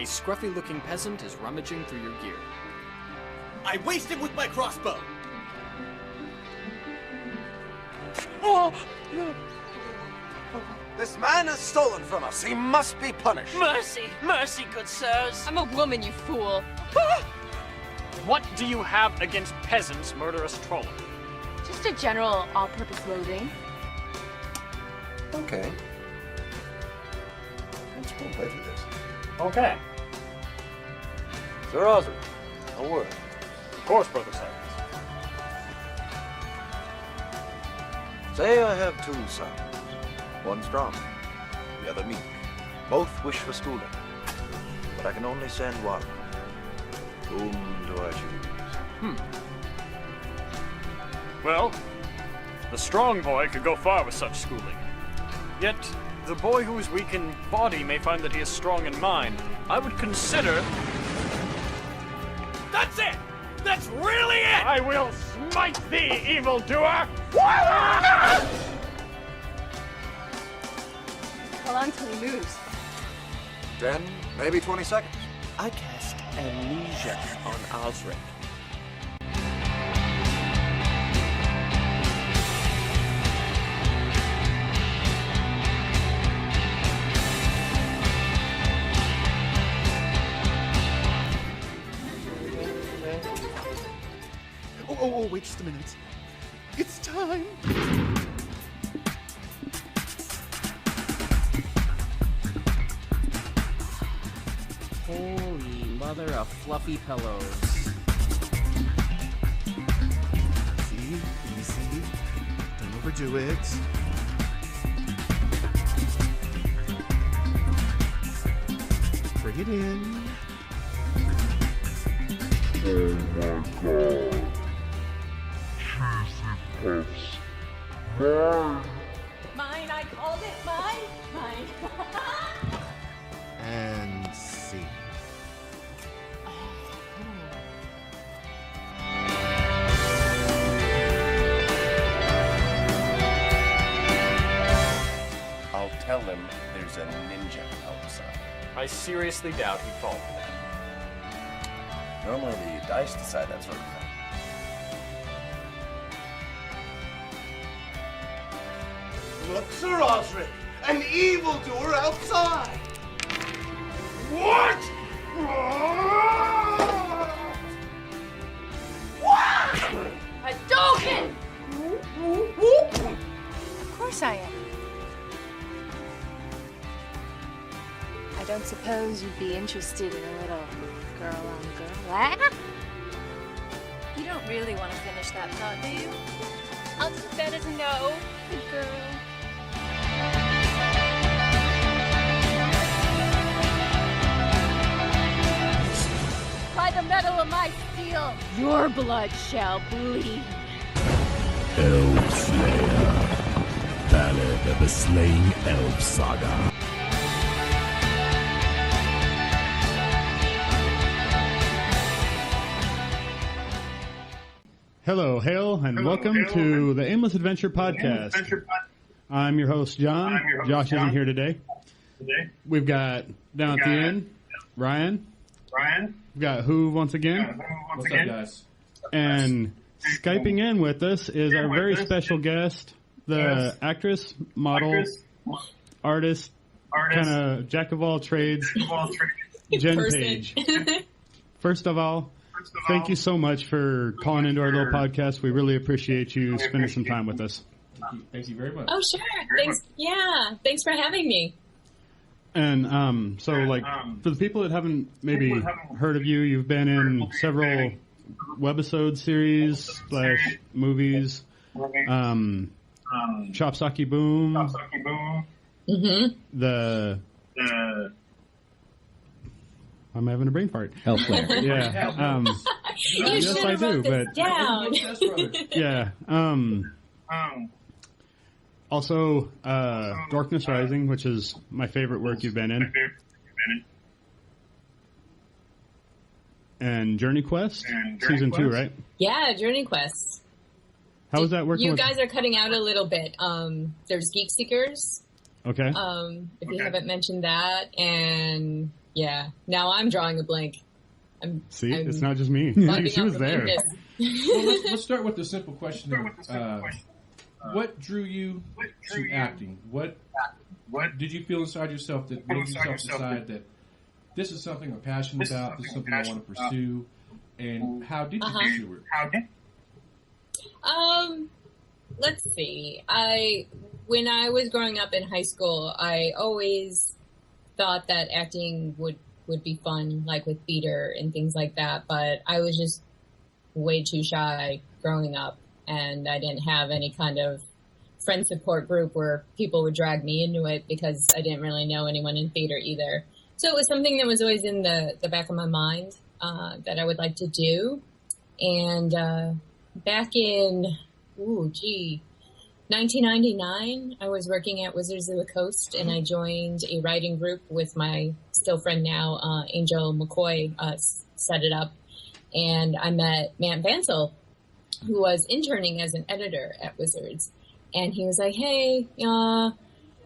scruffy-looking peasant is rummaging through your gear. I waste him with my crossbow! Oh, no. This man has stolen from us. He must be punished. Mercy, mercy, good sirs. I'm a woman, you fool. What do you have against peasants, murderous troller? Just a general all-purpose loathing. Okay. Let's go play through this. Okay. Sir Osric, a word. Of course, Brother Cyrus. Say I have two sons. One strong, the other meek. Both wish for schooling. But I can only send one. Whom do I choose? Well, the strong boy could go far with such schooling. Yet, the boy who is weak in body may find that he is strong in mind. I would consider... That's it! That's really it! I will smite thee, evildoer! How long till he moves? 10, maybe 20 seconds. I cast amnesia on Osric. Oh, wait just a minute. It's time! Holy mother of fluffy pillows. Easy, easy. Don't overdo it. Bring it in. Oh my god. Cheesy puffs. Mine. Mine, I called it mine. Mine. And see. I'll tell him there's a ninja outside. I seriously doubt he'd fall for that. Normally the dice decide that sort of thing. Look, Sir Osric! An evildoer outside! What? Hadouken! Of course I am. I don't suppose you'd be interested in a little girl-on-girl act? You don't really want to finish that thought, do you? I'll just bet it's no. Good girl. By the metal of my steel, your blood shall bleed. Elf Slayer. Ballad of the Slaying Elf Saga. Hello, hail, and welcome to the Aimless Adventure Podcast. I'm your host, John. Josh isn't here today. We've got, down at the end, Ryan. We've got Who once again. What's up, guys? And Skyping in with us is our very special guest, the actress, model, artist, kind of jack of all trades, Jen Page. First of all, thank you so much for calling into our little podcast. We really appreciate you spending some time with us. Thank you very much. Oh, sure. Thanks. Yeah. Thanks for having me. And so, like, for the people that haven't maybe heard of you, you've been in several webisode series / movies. Chop Socky Boom. The I'm having a brain fart. Elsewhere. Yeah. You yes, I do. But down. yeah. Also, Dorkness Rising, which is my favorite work you've been in. And Journey Quest, Season 2, right? Yeah, Journey Quest. How was that working? You with... guys are cutting out a little bit. There's Geek Seekers. Okay. If you haven't mentioned that, and Yeah. Now I'm drawing a blank. See, it's not just me. She was there. Well, let's start with the simple question of what drew you to acting? What did you feel inside yourself that made yourself decide that this is something I'm passionate about, this is something I want to pursue, and how did you pursue it? Let's see. When I was growing up in high school, I always thought that acting would be fun, like with theater and things like that, but I was just way too shy growing up, and I didn't have any kind of friend support group where people would drag me into it because I didn't really know anyone in theater either. So it was something that was always in the back of my mind that I would like to do. And back in, 1999, I was working at Wizards of the Coast, and I joined a writing group with my still friend now, Angel McCoy, set it up. And I met Matt Vansel, who was interning as an editor at Wizards. And he was like, hey,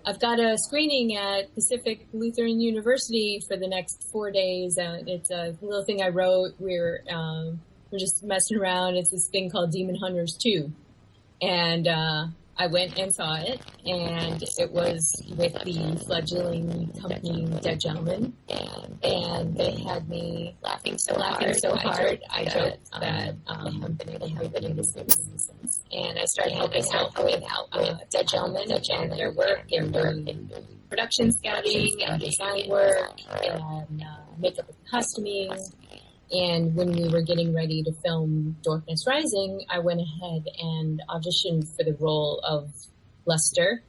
I've got a screening at Pacific Lutheran University for the next 4 days. It's a little thing I wrote. We're just messing around. It's this thing called Demon Hunters 2. And I went and saw it, and it was with the fledgling company Dead Gentlemen, and they had me laughing so hard. I joked that they haven't been in this movie since. And I started helping out with Dead Gentlemen and their work and doing production scouting and design work and makeup and costuming. And when we were getting ready to film Dorkness Rising, I went ahead and auditioned for the role of Lester,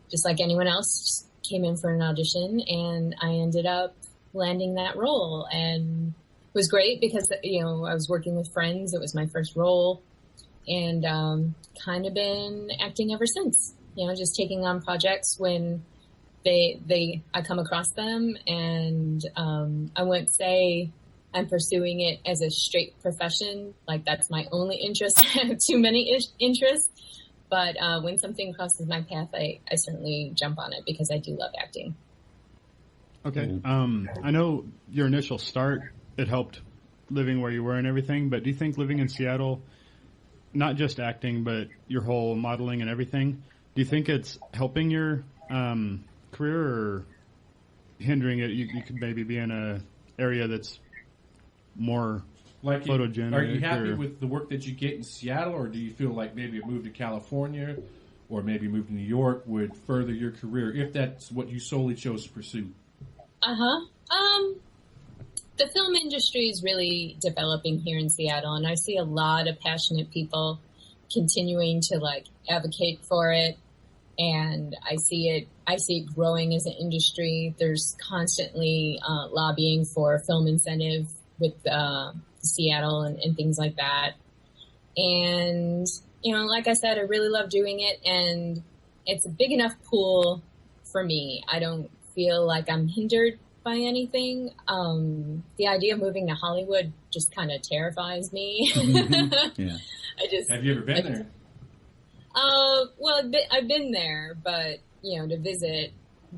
just like anyone else. Just came in for an audition, and I ended up landing that role. And it was great because, I was working with friends. It was my first role, and kind of been acting ever since. Just taking on projects when I come across them, and I wouldn't say I'm pursuing it as a straight profession. Like, that's my only interest. I have too many interests. But when something crosses my path, I certainly jump on it because I do love acting. Okay. I know your initial start, it helped living where you were and everything, but do you think living in Seattle, not just acting, but your whole modeling and everything, do you think it's helping your career or hindering it? You could maybe be in an area that's more photogenic. Are you happy with the work that you get in Seattle, or do you feel like maybe a move to California or maybe a move to New York would further your career if that's what you solely chose to pursue? The film industry is really developing here in Seattle, and I see a lot of passionate people continuing to advocate for it. And I see it growing as an industry. There's constantly lobbying for film incentive with Seattle and things like that. And, like I said, I really love doing it, and it's a big enough pool for me. I don't feel like I'm hindered by anything. The idea of moving to Hollywood just kind of terrifies me. Yeah. Have you ever been there? Well, I've been there, but, to visit,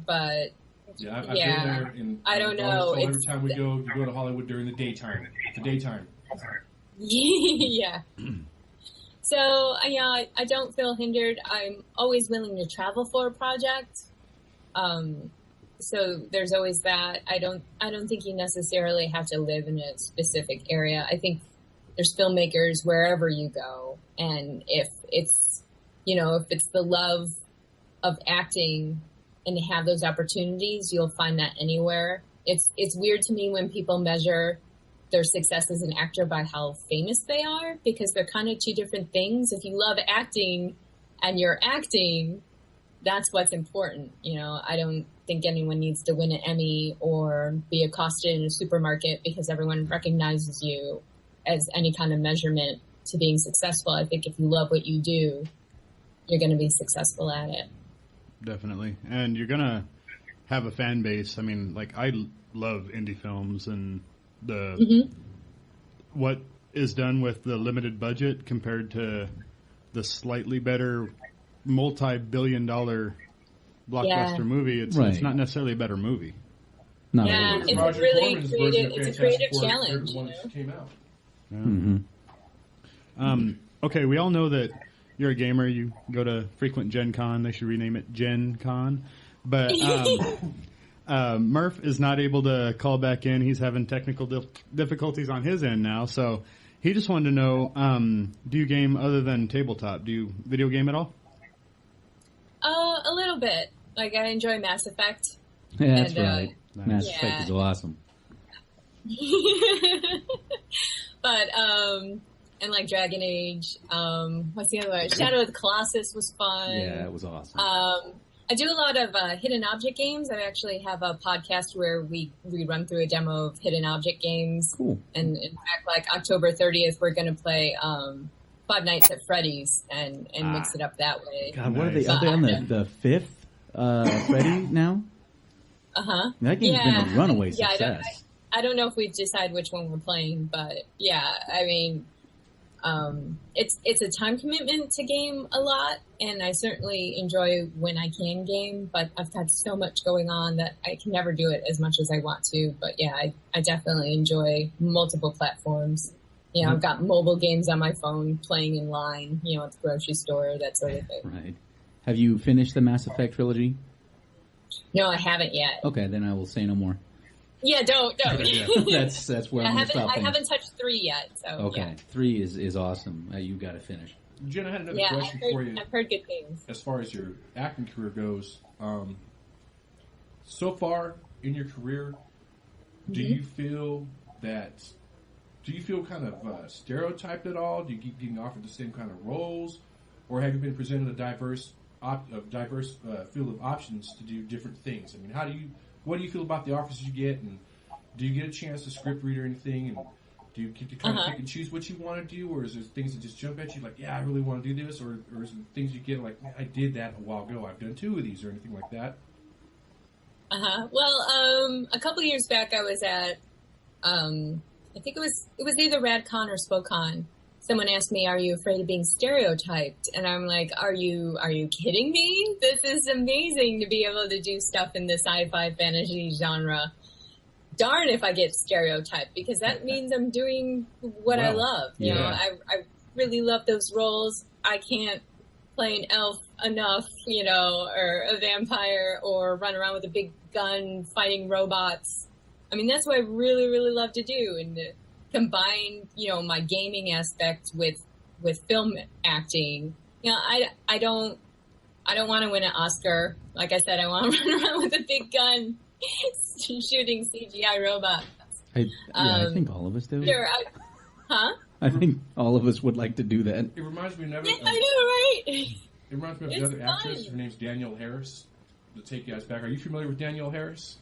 but yeah, I've been there. I don't know. Every time we go, you go to Hollywood during the daytime. The daytime. Yeah. So, I don't feel hindered. I'm always willing to travel for a project. So there's always that. I don't think you necessarily have to live in a specific area. I think there's filmmakers wherever you go, and if it's the love of acting and to have those opportunities, you'll find that anywhere. It's weird to me when people measure their success as an actor by how famous they are, because they're kind of two different things. If you love acting and you're acting, that's what's important. I don't think anyone needs to win an Emmy or be accosted in a supermarket because everyone recognizes you as any kind of measurement to being successful. I think if you love what you do, you're going to be successful at it. Definitely. And you're going to have a fan base. I mean, I love indie films, and what is done with the limited budget compared to the slightly better multi-billion-dollar blockbuster movie. It's not necessarily a better movie. Not Yeah, always. it's a Roger really Corman's creative. version of It's a creative Fantastic Four, challenge. the one that came out. Mm-hmm. Okay, we all know that you're a gamer. You go to frequent Gencon. They should rename it Gencon. But Murph is not able to call back in. He's having technical difficulties on his end now. So he just wanted to know, do you game other than tabletop? Do you video game at all? A little bit. Like, I enjoy Mass Effect. Yeah, that's And, right. Mass yeah. Effect is awesome. But, and like Dragon Age, what's the other one? Shadow of the Colossus was fun. Yeah, it was awesome. I do a lot of hidden object games. I actually have a podcast where we run through a demo of hidden object games. Cool. And in fact, like October 30th, we're going to play Five Nights at Freddy's and mix it up that way. God, what are they? Are they on the fifth Freddy now? Uh-huh. That game's been a runaway success. I don't know if we've decided which one we're playing, but yeah, I mean, it's a time commitment to game a lot, and I certainly enjoy when I can game, but I've got so much going on that I can never do it as much as I want to. But yeah, I definitely enjoy multiple platforms. You know, I've got mobile games on my phone, playing in line, you know, at the grocery store, that sort of thing. Right. Have you finished the Mass Effect trilogy? No, I haven't yet. Okay, then I will say no more. Yeah, don't. That's where I'm going to stop. I haven't touched 3 yet, so okay, yeah. 3 is awesome. You got to finish. Jen, I had another Yeah, question for you. I've heard good things. As far as your acting career goes, so far in your career, do you feel kind of stereotyped at all? Do you keep getting offered the same kind of roles, or have you been presented a diverse field of options to do different things? I mean, what do you feel about the offers you get, and do you get a chance to script read or anything, and do you get to kind of pick and choose what you want to do, or is there things that just jump at you like, yeah, I really want to do this, or is there things you get like, I did that a while ago, I've done 2 of these, or anything like that? Well, a couple of years back, I was at, I think it was either RadCon or SpoCon. Someone asked me, "Are you afraid of being stereotyped?" And I'm like, "Are you kidding me? This is amazing to be able to do stuff in the sci-fi fantasy genre. Darn if I get stereotyped, because that means I'm doing what I love. You know, I really love those roles. I can't play an elf enough, you know, or a vampire, or run around with a big gun fighting robots. I mean, that's what I really, really love to do, and to combine, you know, my gaming aspect with film acting. You know, I don't want to win an Oscar. Like I said, I want to run around with a big gun shooting CGI robots. I think all of us do. Sure, I think all of us would like to do that. It reminds me of another. I know, right? It reminds me of another actress. Her name's Danielle Harris. To take you guys back, are you familiar with Danielle Harris?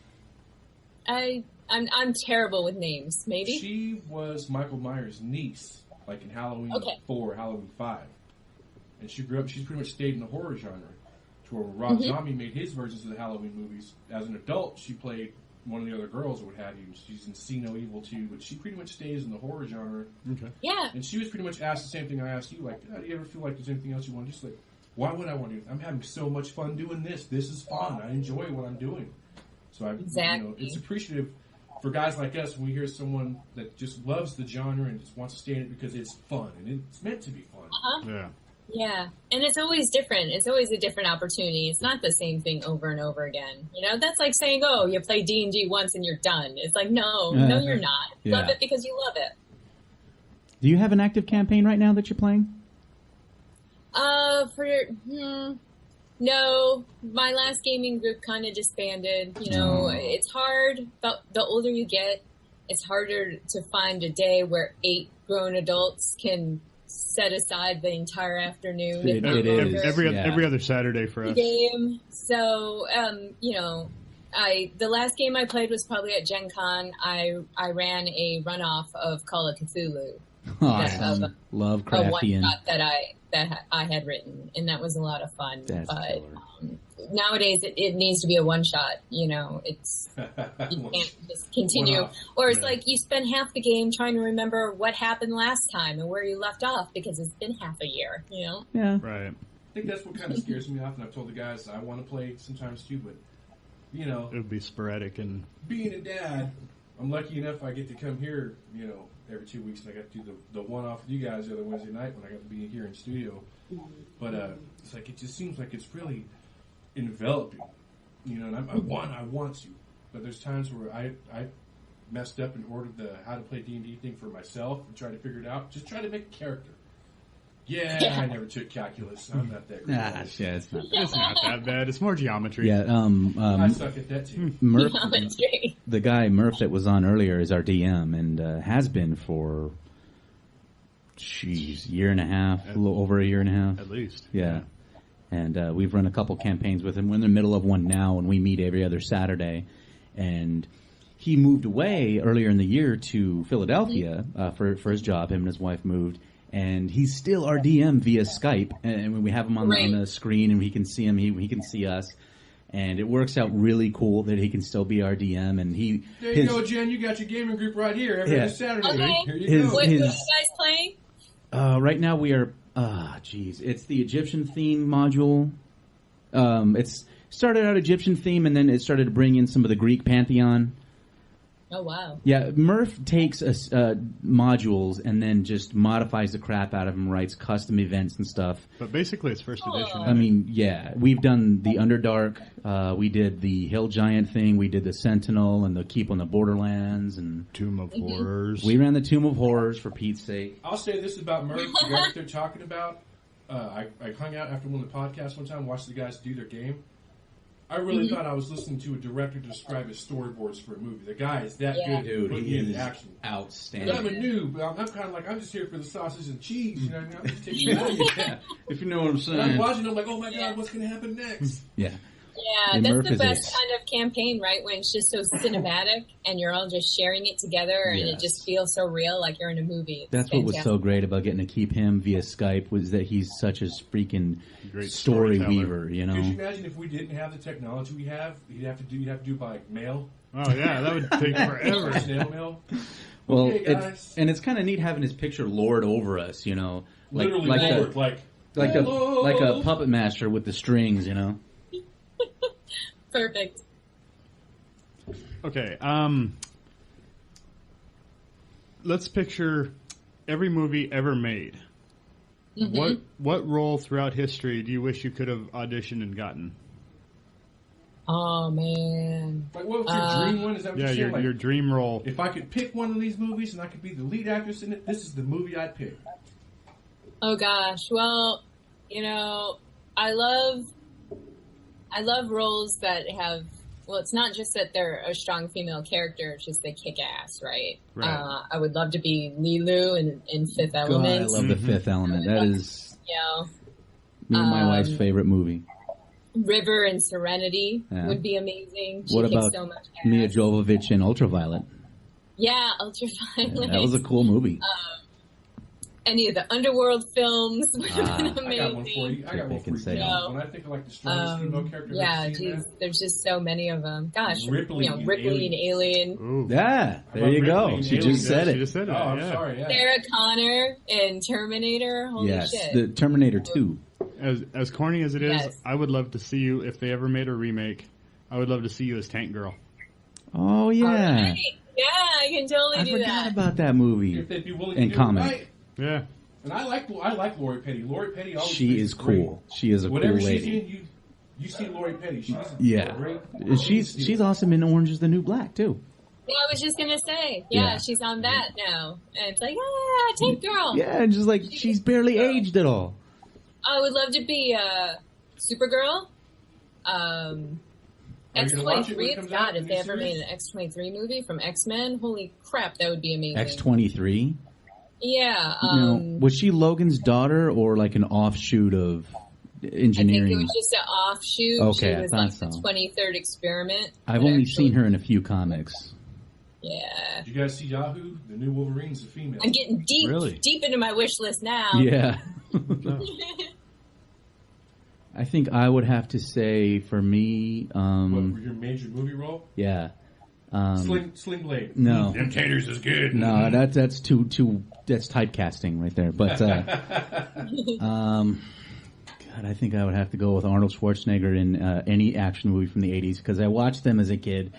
I'm terrible with names. Maybe she was Michael Myers' niece, like in Halloween 4, Halloween 5, and she grew up. She's pretty much stayed in the horror genre. To where Rob Zombie made his versions of the Halloween movies. As an adult, she played one of the other girls or what have you. She's in See No Evil 2, but she pretty much stays in the horror genre. Okay. Yeah. And she was pretty much asked the same thing I asked you, like, do you ever feel like there's anything else you want to do? She's like, why would I want to do it? I'm having so much fun doing this. This is fun. I enjoy what I'm doing. So it's appreciative for guys like us when we hear someone that just loves the genre and just wants to stay in it because it's fun and it's meant to be fun. Yeah. Yeah, and it's always different. It's always a different opportunity. It's not the same thing over and over again. You know, that's like saying, oh, you play D&D once and you're done. It's like, no, you're not. Yeah. Love it because you love it. Do you have an active campaign right now that you're playing? No. My last gaming group kind of disbanded. You know, it's hard. The older you get, it's harder to find a day where 8 grown adults can set aside the entire afternoon. It is. Every other Saturday for us. Game. So, you know, the last game I played was probably at Gen Con. I ran a runoff of Call of Cthulhu. Awesome. Lovecraftian. A one-shot that I had written, and that was a lot of fun. But nowadays it needs to be a one-shot. You know, you can't just continue. Or it's like you spend half the game trying to remember what happened last time and where you left off because it's been half a year. You know. Yeah. Right. I think that's what kind of scares me off, and I've told the guys I want to play sometimes too, but you know, it would be sporadic and being a dad, I'm lucky enough I get to come here, you know, every 2 weeks, and I got to do the one-off with you guys the other Wednesday night when I got to be here in studio. But it's like, it just seems like it's really enveloping, you know, and I want to. But there's times where I messed up and ordered the how to play D&D thing for myself and tried to figure it out. Just try to make a character. Yeah, I never took calculus. I'm not that great. Yeah, it's not that bad. It's more geometry. Yeah, I suck at that too. Murph, the guy Murph that was on earlier is our DM and has been for, year and a half, a little over a year and a half. At least. Yeah. And we've run a couple campaigns with him. We're in the middle of one now, and we meet every other Saturday. And he moved away earlier in the year to Philadelphia for his job. Him and his wife moved. And he's still our DM via Skype. And we have him on the screen, and he can see him. He can see us. And it works out really cool that he can still be our DM. And there you go, Jen. You got your gaming group right here every other Saturday. Okay. Here you go. What are you guys playing? Right now we are... it's the Egyptian theme module. It's started out Egyptian theme, and then it started to bring in some of the Greek pantheon. Oh, wow. Yeah, Murph takes modules and then just modifies the crap out of them, writes custom events and stuff. But basically it's first edition. I mean, yeah, we've done the Underdark, we did the Hill Giant thing, we did the Sentinel and the Keep on the Borderlands and Tomb of Horrors. We ran the Tomb of Horrors for Pete's sake. I'll say this about Murph, the guy that they're talking about. I hung out after one of the podcasts one time, watched the guys do their game. I really thought I was listening to a director describe his storyboards for a movie. The guy is that good. Dude, putting he in is action. Outstanding. And I'm a noob, but I'm kind of like, I'm just here for the sausage and cheese. You know, I'm just taking it out. Yeah, if you know what I'm saying. And I'm watching, I'm like, oh my god, what's going to happen next? Yeah. Yeah, And that's Murph the is best kind of campaign, right? When it's just so cinematic and you're all just sharing it together and it just feels so real, like you're in a movie. That's what was so great about getting to keep him via Skype was that he's such a freaking great story weaver, you know. Could you imagine if we didn't have the technology we have? You'd have to do by mail. Oh yeah, that would take forever. Snail mail. Well, okay, it's kind of neat having his picture lord over us, you know, like literally a puppet master with the strings, you know. Perfect. Okay, let's picture every movie ever made. Mm-hmm. What role throughout history do you wish you could have auditioned and gotten? Oh man! Like, what was your dream one? Is that what you're saying? your dream role. If I could pick one of these movies and I could be the lead actress in it, this is the movie I'd pick. Oh gosh, well, you know, I love roles that have. Well, it's not just that they're a strong female character; it's just they kick ass, right? I would love to be Lilu in Fifth Element. God, I love the Fifth Element. That is, me and my wife's favorite movie. River and Serenity would be amazing. She what kicks about so much ass. Mia Jovovich in Ultraviolet? Yeah, Ultraviolet. Yeah, that was a cool movie. Any of the Underworld films would have been amazing. I got one for you. When I think of like the strongest female character I've seen, there's just so many of them. Gosh, Ripley and Alien. Ooh. Yeah, there you go. She just said it. Oh, I'm sorry. Yeah. Sarah Connor in Terminator. Holy shit. The Terminator 2. As corny as it is, I would love to see you, if they ever made a remake, I would love to see you as Tank Girl. Oh, yeah. Right. Yeah, I can totally do that. I forgot about that movie. If they'd be willing and to do comic. it right. Yeah. And I like Lori Petty. Lori Petty always She is cool. Great. She is a Whatever cool lady. she's in, you see Lori Petty. She's great. She's awesome in Orange is the New Black, too. Yeah, I was just going to say. Yeah, she's on that now. And it's like, Tank Girl. Yeah, just like she's barely aged at all. I would love to be Supergirl. X-23. God, if they ever made an X-23 movie from X-Men, holy crap, that would be amazing. X-23? Yeah. Was she Logan's daughter or like an offshoot of engineering? I think it was just an offshoot. Okay, she was I like thought the 23rd experiment. I've only seen her in a few comics. Yeah. Did you guys see Yahoo? The new Wolverine's a female. I'm getting deep into my wish list now. Yeah. I think I would have to say for me... what, your major movie role? Yeah. Sling Blade. No. Them taters is good. No, that's too that's typecasting right there. But God, I think I would have to go with Arnold Schwarzenegger in any action movie from the 80s because I watched them as a kid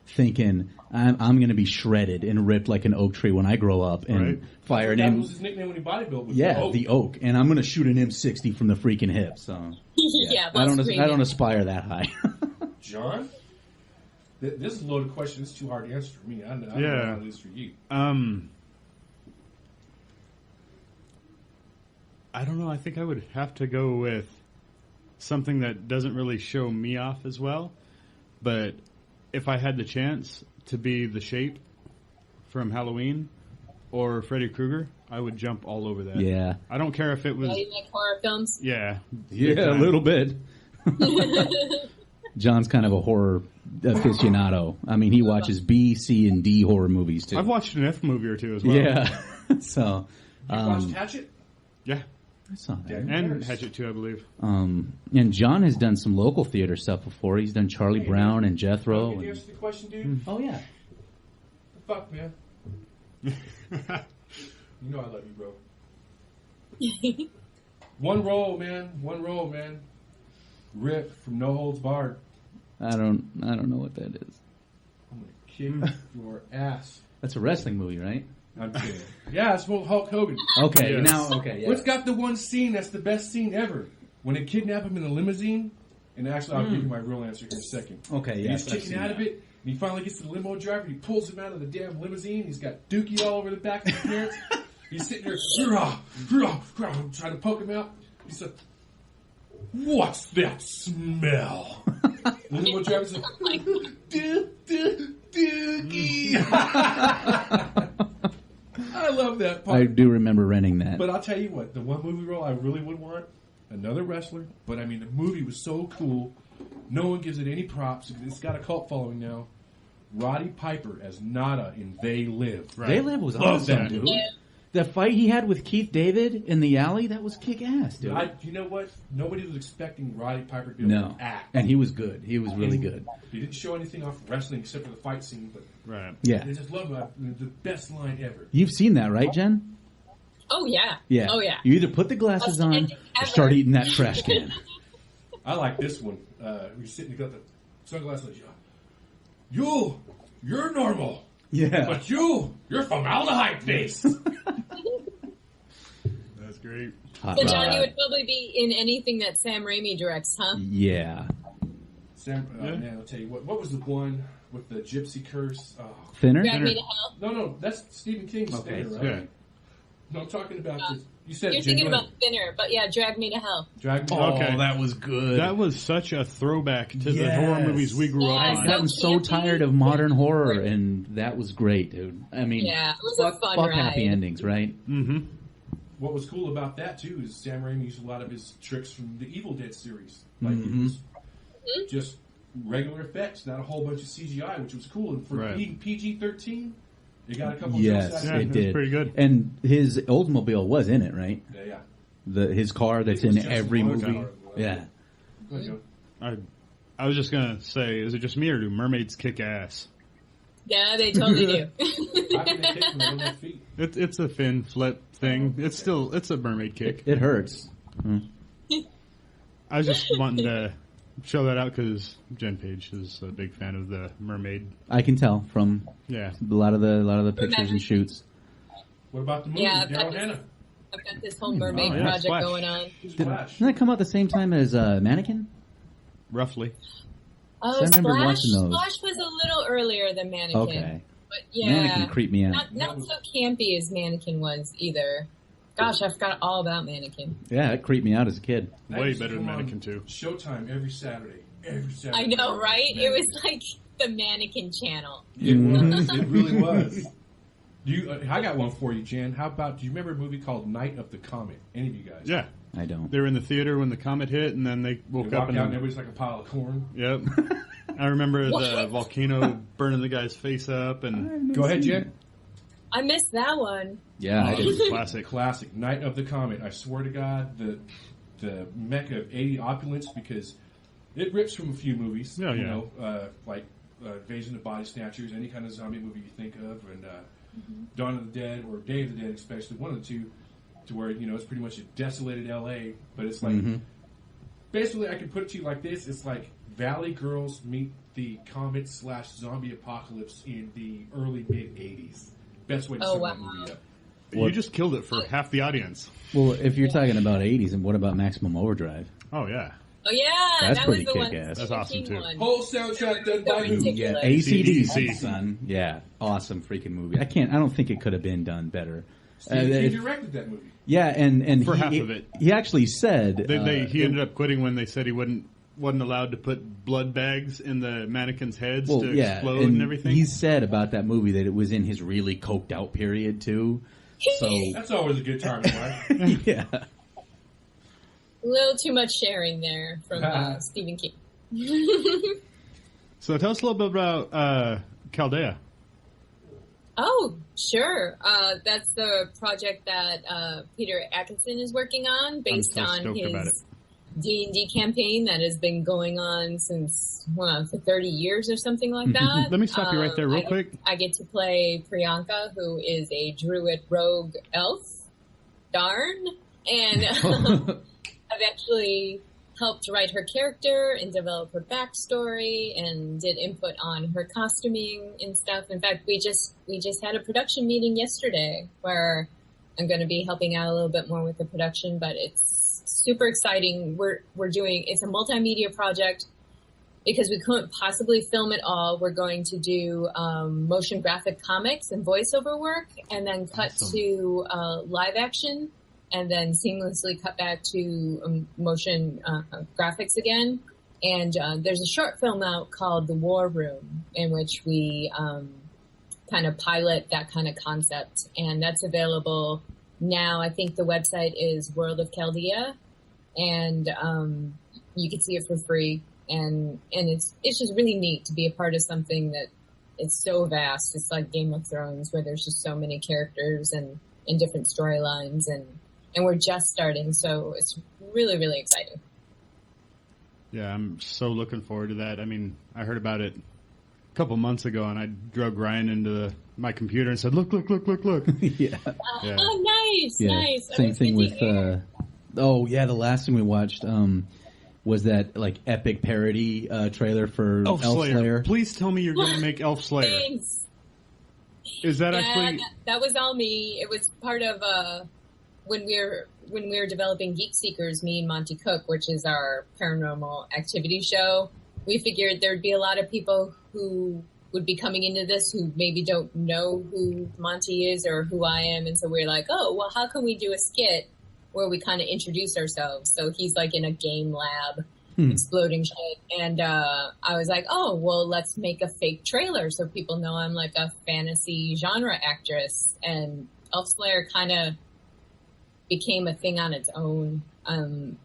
thinking I'm going to be shredded and ripped like an oak tree when I grow up and fire an That was his nickname when he bodybuilt. Was the oak. And I'm going to shoot an M60 from the freaking hip. So yeah, I don't aspire that high. John? This is a loaded question. It's too hard to answer for me. I know how it is for you. I don't know. I think I would have to go with something that doesn't really show me off as well. But if I had the chance to be the Shape from Halloween or Freddy Krueger, I would jump all over that. Yeah. I don't care if it was... You like horror films? Yeah. Yeah, a little bit. John's kind of a horror aficionado. I mean, he watches B, C, and D horror movies, too. I've watched an F movie or two as well. Yeah. So... You watched Hatchet? Yeah. I saw that. And Hatchet 2, I believe. And John has done some local theater stuff before. He's done Charlie Brown and Jethro. Can you answer the question, dude? Oh, yeah. Fuck, man. You know I love you, bro. One roll, man. Rip from No Holds Barred. I don't know what that is. I'm gonna kick your ass. That's a wrestling movie, right? I'm kidding. Yeah, it's Hulk Hogan. Okay, yeah. What's got the one scene that's the best scene ever? When they kidnap him in the limousine, and actually I'll give you my real answer here in a second. Okay, yeah. He's kicking out of it, and he finally gets to the limo driver, and he pulls him out of the damn limousine. He's got Dookie all over the back of his pants. He's sitting there, trying to poke him out. He said, "What's that smell?" The limo driver's like, Dookie. I love that part. I do remember renting that. But I'll tell you what, the one movie role I really would want, another wrestler. But I mean, the movie was so cool. No one gives it any props. It's got a cult following now. Roddy Piper as Nada in They Live. Right. They Live was awesome, dude. Yeah. The fight he had with Keith David in the alley, that was kick-ass, dude. You know what? Nobody was expecting Roddy Piper to be able to act. And he was good. He was really good. He didn't show anything off wrestling except for the fight scene. But yeah. I just love the best line ever. You've seen that, right, Jen? Oh, yeah. Yeah. Oh, yeah. You either put the glasses on or start eating that trash can. I like this one. We're sitting, you got the sunglasses. You're normal. Yeah. But you're formaldehyde face. That's great. So, John, you would probably be in anything that Sam Raimi directs, huh? Yeah. Sam, man, I'll tell you what was the one with the gypsy curse? Oh. Thinner? Drag Me to Hell? No, that's Stephen King's Thinner, right? Yeah. No, I'm talking about you said you're thinking about Thinner, but yeah, Drag Me to Hell. Drag Me. Okay. That was good. That was such a throwback to the horror movies we grew up on. I've gotten so tired of modern horror, and that was great, dude. I mean, it was a fun ride. Happy endings, right? Mm-hmm. What was cool about that too is Sam Raimi used a lot of his tricks from the Evil Dead series. Like it was just regular effects, not a whole bunch of CGI, which was cool. And for being PG-13, it got a couple of jokes out of it did. Pretty good. And his Oldsmobile was in it, right? Yeah. His car that's in every movie. Yeah. I was just gonna say, is it just me or do mermaids kick ass? Yeah, they totally do. It's a fin flip thing. It's a mermaid kick. It hurts. I was just wanting to show that out because Jen Page is a big fan of the mermaid. I can tell from a lot of the pictures and shoots. What about the movie? Daryl Hannah. I've got this whole mermaid project going on. Didn't that come out the same time as Mannequin? Roughly. Oh, I remember watching those. Splash was a little earlier than Mannequin. Okay. But yeah, Mannequin creeped me out. Not so campy as Mannequin was either. Gosh, I forgot all about Mannequin. Yeah, it creeped me out as a kid. Way better than Mannequin 2. Showtime every Saturday. I know, right? It was like the Mannequin channel. It was. It really was. I got one for you, Jen. How about, do you remember a movie called Night of the Comet? Any of you guys? Yeah. I don't. They were in the theater when the comet hit, and then they woke up and everybody's like a pile of corn. Yep. I remember the volcano burning the guy's face up. And go ahead, Jen. I missed that one. Yeah, I did. Classic. Night of the Comet. I swear to God, the mecca of 80 opulence, because it rips from a few movies. Yeah, you know, like Invasion of Body Snatchers, any kind of zombie movie you think of, and Dawn of the Dead or Day of the Dead, especially one of the two. To where, you know, it's pretty much a desolated L.A., but it's like basically, I can put it to you like this: it's like Valley Girls meet the comet/zombie apocalypse in the early mid '80s. Best way to sum that movie up. You just killed it for half the audience. Well, if you're talking about 80s, and what about Maximum Overdrive? Oh, yeah. Oh, yeah. That's that pretty was the one. kick-ass. That's awesome, too. Whole soundtrack done by who? Yeah, AC/DC, son. Yeah, awesome freaking movie. I don't think it could have been done better. He directed that movie. Yeah, and for half of it. He actually said... he ended up quitting when they said he wasn't allowed to put blood bags in the mannequins' heads to explode and everything. He said about that movie that it was in his really coked out period, too. So that's always a good time, right? Yeah. A little too much sharing there from Stephen King. So tell us a little bit about Chaldea. Oh, sure. That's the project that Peter Atkinson is working on, based on his D&D campaign that has been going on since for 30 years or something like that. Let me stop you right there real quick. I get to play Priyanka, who is a druid rogue elf. Darn. And I've actually helped write her character and develop her backstory and did input on her costuming and stuff. In fact, we just had a production meeting yesterday where I'm going to be helping out a little bit more with the production, but it's super exciting. We're doing, it's a multimedia project because we couldn't possibly film it all. We're going to do motion graphic comics and voiceover work and then cut to live action and then seamlessly cut back to motion graphics again. And there's a short film out called The War Room in which we kind of pilot that kind of concept. And that's available now. I think the website is World of Chaldea, and you can see it for free. And it's just really neat to be a part of something that is so vast. It's like Game of Thrones, where there's just so many characters and different storylines, and we're just starting, so it's really, really exciting. Yeah, I'm so looking forward to that. I mean, I heard about it a couple months ago, and I drug Ryan into my computer and said, look. Yeah. Oh, nice. Same thing with, the last thing we watched was that, like, epic parody trailer for Elf Slayer. Please tell me you're going to make Elf Slayer. Thanks. Is that actually... That was all me. It was part of... When we were developing Geek Seekers, me and Monty Cook, which is our paranormal activity show, we figured there'd be a lot of people who would be coming into this who maybe don't know who Monty is or who I am. And so we're like, oh, well, how can we do a skit where we kind of introduce ourselves? So he's like in a game lab exploding shit. And I was like, oh, well, let's make a fake trailer so people know I'm like a fantasy genre actress. And Elf Slayer kind of became a thing on its own. I'm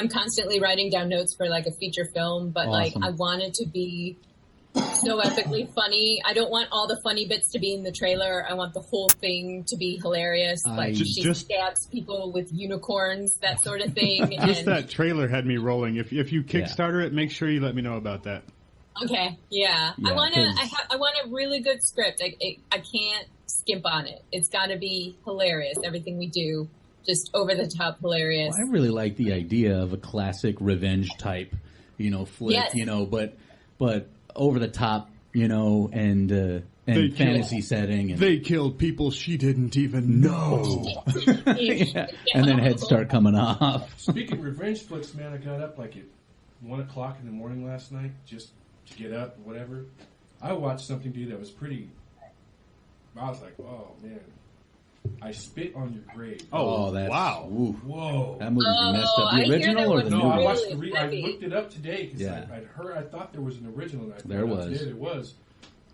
constantly writing down notes for like a feature film, but like I want it to be so epically funny. I don't want all the funny bits to be in the trailer. I want the whole thing to be hilarious. Like she stabs people with unicorns, that sort of thing. Just that trailer had me rolling. If you Kickstarter it, make sure you let me know about that. Okay, yeah. I want a really good script. I can't skimp on it. It's got to be hilarious. Everything we do. Just over the top hilarious. Well, I really like the idea of a classic revenge type, flick, but over the top, and fantasy setting. And they killed people she didn't even know. Yeah. And then heads start coming off. Speaking of revenge flicks, man, I got up like at 1 o'clock in the morning last night just to get up, whatever. I watched something, dude, that was pretty. I was like, oh man. I Spit on Your Grave. Oh, that's wow! Oof. Whoa, that movie's messed up. The original or the new? No, I watched I looked it up today because I thought there was an original. And there was. There was.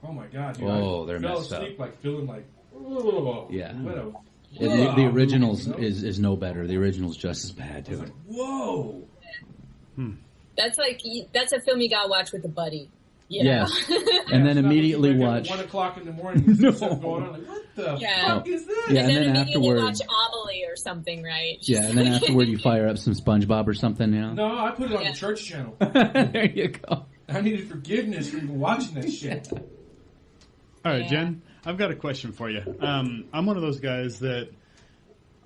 Oh my god! Dude, they're fell messed asleep up. Like feeling like. Oh, yeah. The originals is no better. The original's just as bad too. Like, whoa. That's a film you gotta watch with a buddy. Yeah, and then immediately watch. 1 o'clock in the morning. And stuff going on. Like, what the fuck is this? Yeah, and then afterward, watch Amelie or something, right? Yeah, and then afterward you fire up some SpongeBob or something, No, I put it on the church channel. There you go. I needed forgiveness for even watching that shit. All right, Jen, I've got a question for you. I'm one of those guys that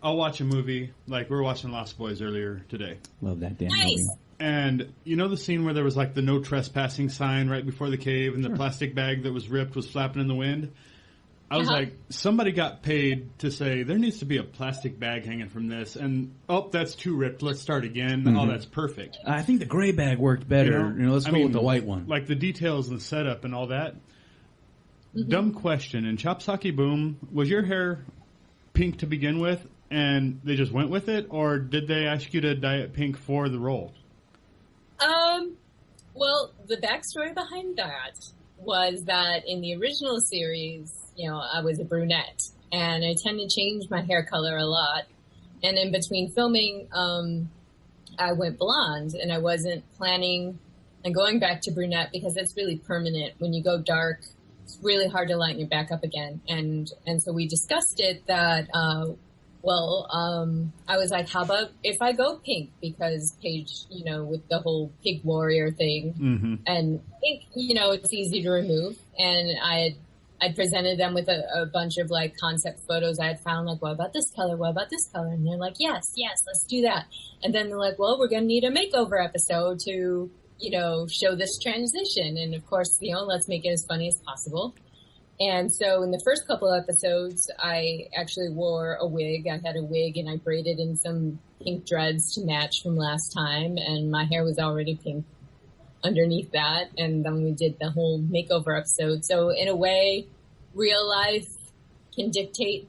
I'll watch a movie. Like, we were watching Lost Boys earlier today. Love that damn Nice. movie. And you know the scene where there was like the no trespassing sign right before the cave and the plastic bag that was ripped was flapping in the wind? I was like, somebody got paid to say there needs to be a plastic bag hanging from this, and oh, that's too ripped. Let's start again. Oh, that's perfect. I think the gray bag worked better. Let's go with the white one. Like the details and the setup and all that. Dumb question. In Chop Socky Boom, was your hair pink to begin with, and they just went with it, or did they ask you to dye it pink for the role? Well, the backstory behind that was that in the original series, I was a brunette, and I tend to change my hair color a lot. And in between filming, I went blonde, and I wasn't planning on going back to brunette because it's really permanent. When you go dark, it's really hard to lighten it back up again. And so we discussed it that, I was like, how about if I go pink? Because Paige, with the whole pig warrior thing, and pink, it's easy to remove. And I presented them with a bunch of like concept photos I had found, like, what about this color? What about this color? And they're like, yes, let's do that. And then they're like, well, we're going to need a makeover episode to, show this transition. And of course, let's make it as funny as possible. And so in the first couple of episodes, I actually wore a wig. I had a wig and I braided in some pink dreads to match from last time. And my hair was already pink underneath that. And then we did the whole makeover episode. So in a way, real life can dictate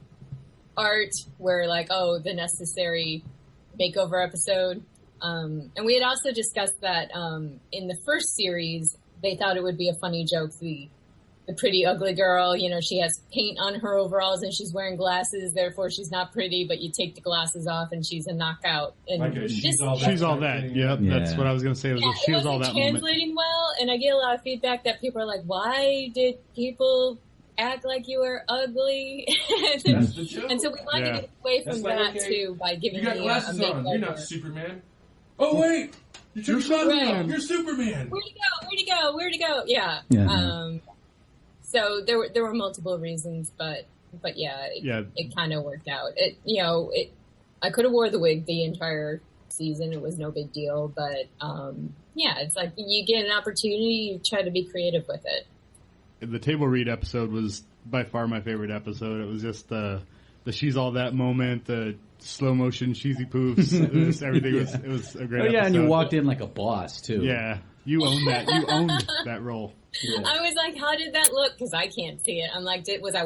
art, where like, the necessary makeover episode. And we had also discussed that in the first series, they thought it would be a funny joke. The pretty ugly girl, she has paint on her overalls and she's wearing glasses, therefore she's not pretty, but you take the glasses off and she's a knockout. And she's all that. Yep, that's what I was going to say. She was all that translating moment. Well, and I get a lot of feedback that people are like, why did people act like you were ugly? That's the joke. And so we wanted to get away from that too by giving you got me glasses a on. makeover. You're not Superman. Oh wait, you're Superman. You're Superman. Where'd he go? Yeah. So there were multiple reasons, but it kind of worked out. I could have wore the wig the entire season. It was no big deal, but it's like you get an opportunity, you try to be creative with it. The table read episode was by far my favorite episode. It was just the she's all that moment, the slow motion cheesy poofs, everything. It was a great episode. And you walked in like a boss too. Yeah, you owned that. You owned that role. Yeah. I was like, how did that look? Because I can't see it. I'm like, was I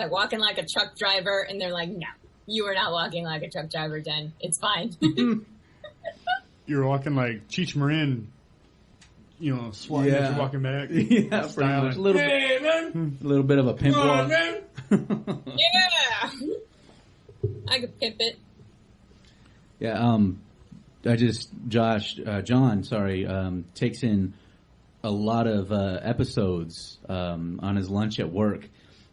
walking like a truck driver? And they're like, no, you were not walking like a truck driver, Den. It's fine. You were walking like Cheech Marin, swatting as you're walking back. Yeah, pretty much. A little bit of a pimp walk. Yeah, I could pimp it. Yeah, John takes in a lot of episodes on his lunch at work,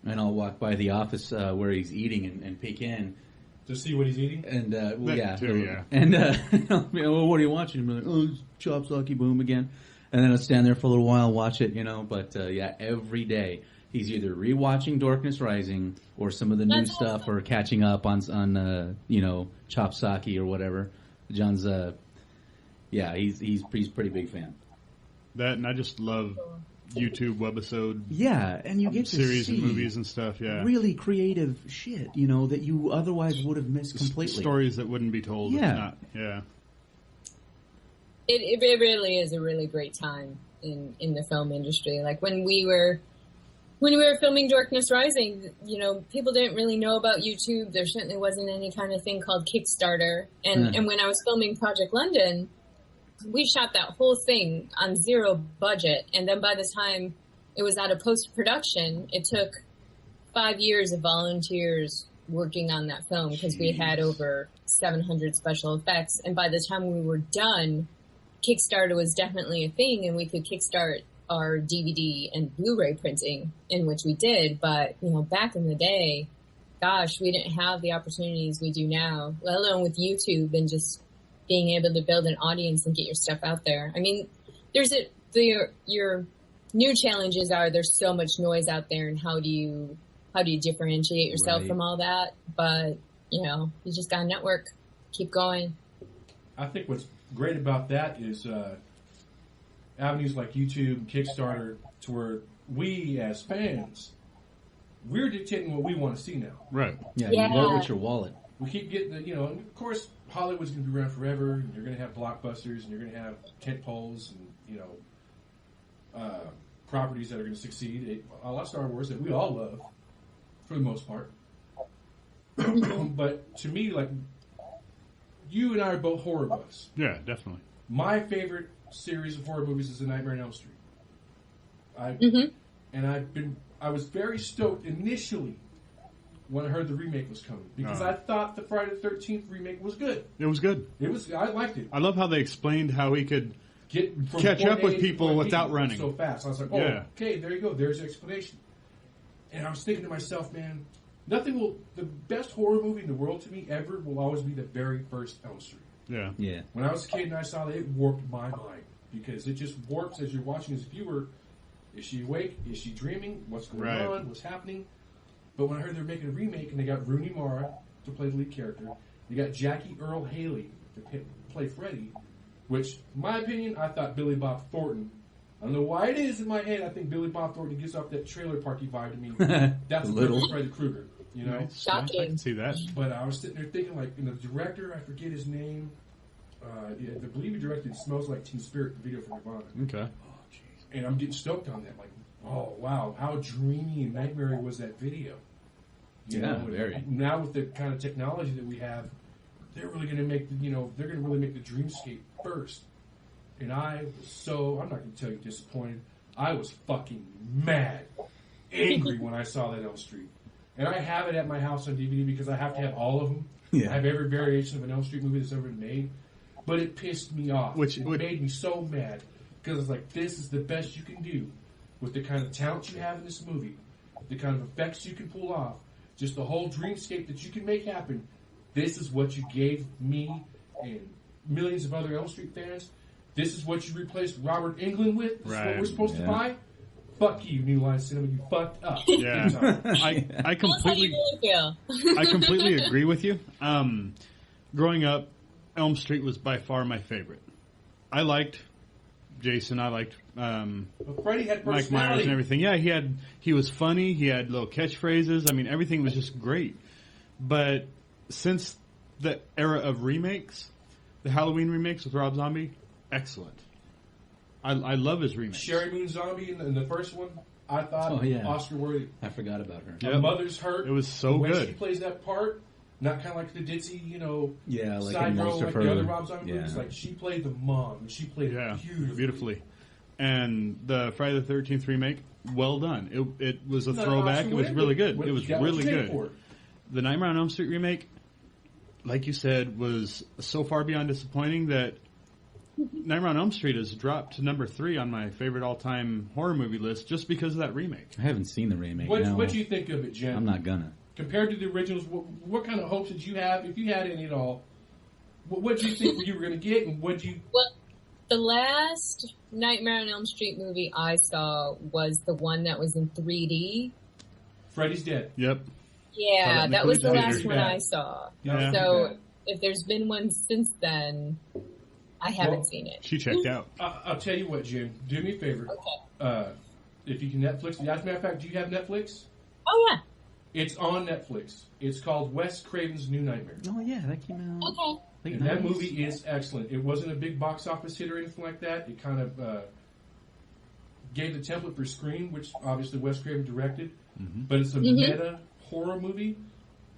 and I'll walk by the office where he's eating and peek in to see what he's eating. And too. And well, what are you watching? I'm like, Chop Socky Boom again. And then I'll stand there for a little while, watch it, But every day he's either rewatching Dorkness Rising or some of the new stuff, or catching up on Chop Socky or whatever. John's he's a pretty big fan. That, and I just love YouTube webisode. Yeah, and you get to series see and movies and stuff. Yeah, really creative shit. That you otherwise would have missed completely. Stories that wouldn't be told. Yeah, if not. Yeah. It really is a really great time in the film industry. Like when we were filming Dorkness Rising, people didn't really know about YouTube. There certainly wasn't any kind of thing called Kickstarter. And when I was filming Project London, we shot that whole thing on zero budget. And then by the time it was out of post-production, it took 5 years of volunteers working on that film because we had over 700 special effects. And by the time we were done, Kickstarter was definitely a thing, and we could kickstart our DVD and Blu-ray printing, in which we did. But, back in the day, gosh, we didn't have the opportunities we do now, let alone with YouTube and just being able to build an audience and get your stuff out there. I mean, your new challenges are there's so much noise out there, and how do you differentiate yourself from all that? But you just got to network, keep going. I think what's great about that is avenues like YouTube and Kickstarter, to where we as fans, we're dictating what we want to see now. Right. Yeah, you vote with your wallet. We keep getting and of course, Hollywood's going to be around forever, and you're going to have blockbusters, and you're going to have tent poles, and properties that are going to succeed. A lot of Star Wars that we all love, for the most part. But to me, like, you and I are both horror buffs. Yeah, definitely. My favorite series of horror movies is The Nightmare on Elm Street. I was very stoked initially when I heard the remake was coming, because I thought the Friday the 13th remake was good. It was good. I liked it. I love how they explained how he could catch up with people without running so fast. I was like, okay, there you go. There's the explanation. And I was thinking to myself, man, the best horror movie in the world to me ever will always be the very first Elm Street. Yeah. Yeah. When I was a kid and I saw that, it warped my mind, because it just warps as you're watching as a viewer. Is she awake? Is she dreaming? What's going on? What's happening? But when I heard they're making a remake and they got Rooney Mara to play the lead character, they got Jackie Earle Haley to play Freddy, which, in my opinion, I thought Billy Bob Thornton. I don't know why it is in my head. I think Billy Bob Thornton gives off that trailer parky vibe to me. That's little Freddy Krueger, Shocking. I can see that. But I was sitting there thinking, like, and the director, I forget his name. I believe he directed "Smells Like Teen Spirit," the video for Nirvana. Okay. And I'm getting stoked on that. Like, oh wow, how dreamy and nightmare was that video? Very. Now with the kind of technology that we have, they're really going to make they're going to really make the dreamscape first. And I was I'm not going to tell you disappointed. I was fucking mad, angry when I saw that Elm Street. And I have it at my house on DVD because I have to have all of them. Yeah. I have every variation of an Elm Street movie that's ever been made. But it pissed me off. It made me so mad. Because it's like, this is the best you can do with the kind of talent you have in this movie, the kind of effects you can pull off, just the whole dreamscape that you can make happen. This is what you gave me and millions of other Elm Street fans. This is what you replaced Robert Englund with. This is what we're supposed to buy. Fuck you, New Line Cinema. You fucked up. Yeah, I completely, I completely agree with you. Growing up, Elm Street was by far my favorite. I liked Jason. I liked Freddy had Mike Myers and everything. Yeah, he was funny. He had little catchphrases. I mean, everything was just great. But since the era of remakes, the Halloween remakes with Rob Zombie, excellent. I love his remakes. Sherry Moon Zombie in the first one, I thought Oscar worthy. I forgot about her. Yep. Mother's Hurt. It was so when good. When she plays that part, not kind of like the ditzy, like side girl like the other Rob Zombie movies. Like, she played the mom, and she played it beautifully. And the Friday the 13th remake, well done. It was a throwback. It was really good. It was really good. The Nightmare on Elm Street remake, like you said, was so far beyond disappointing that Nightmare on Elm Street has dropped to number 3 on my favorite all-time horror movie list just because of that remake. I haven't seen the remake. What do you think of it, Jen? I'm not gonna. Compared to the originals, what kind of hopes did you have, if you had any at all? What did you think you were going to get, and what did you... Well, the last Nightmare on Elm Street movie I saw was the one that was in 3D. Freddy's Dead. Yep. Yeah, that was the last one I saw. Yeah. So if there's been one since then, I haven't seen it. She checked out. I'll tell you what, Jen. Do me a favor. Okay. If you can Netflix... As a matter of fact, do you have Netflix? Oh, yeah. It's on Netflix. It's called Wes Craven's New Nightmare. Oh, yeah, that came out. Okay. And that movie is excellent. It wasn't a big box office hit or anything like that. It kind of gave the template for Scream, which obviously Wes Craven directed. Mm-hmm. But it's a meta horror movie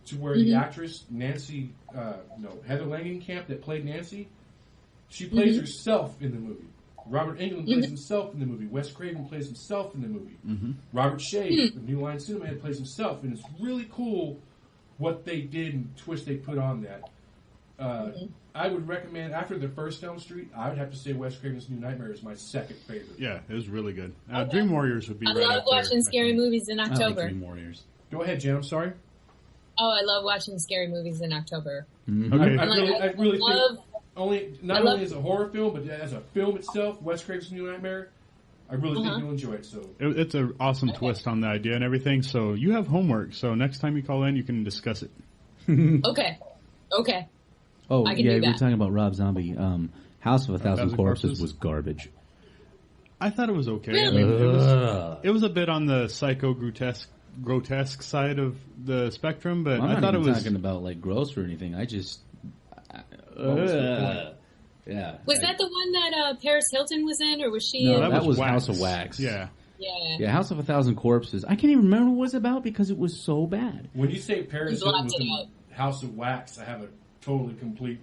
to where the actress Heather Langenkamp that played Nancy, she plays herself in the movie. Robert Englund plays himself in the movie. Wes Craven plays himself in the movie. Robert Shea, the New Line Cinema head, plays himself, and it's really cool what they did and twist they put on that. I would recommend, after the first Elm Street, I would have to say Wes Craven's New Nightmare is my second favorite. Yeah, it was really good. Dream Warriors would be right up there. I love watching scary movies in October. I like Dream Warriors. Go ahead, Jen. I'm sorry. Oh, I love watching scary movies in October. Okay. I really think not only as a horror film, but as a film itself, Wes Craven's New Nightmare, I really think you'll enjoy it. So it's an awesome twist on the idea and everything. So you have homework. So next time you call in, you can discuss it. Okay. Oh, I can yeah, do we were that. talking about Rob Zombie. House of a Thousand Corpses was garbage. I thought it was okay. I Really? mean, it was a bit on the psycho grotesque side of the spectrum, but I'm I not thought it even was talking about like gross or anything. I just yeah. Was that the one that Paris Hilton was in, or was she No, in? that was Wax. House of Wax. Yeah. Yeah. House of a Thousand Corpses. I can't even remember what it was about because it was so bad. When you say Paris You Hilton blocked was it in out. House of Wax, I have a totally complete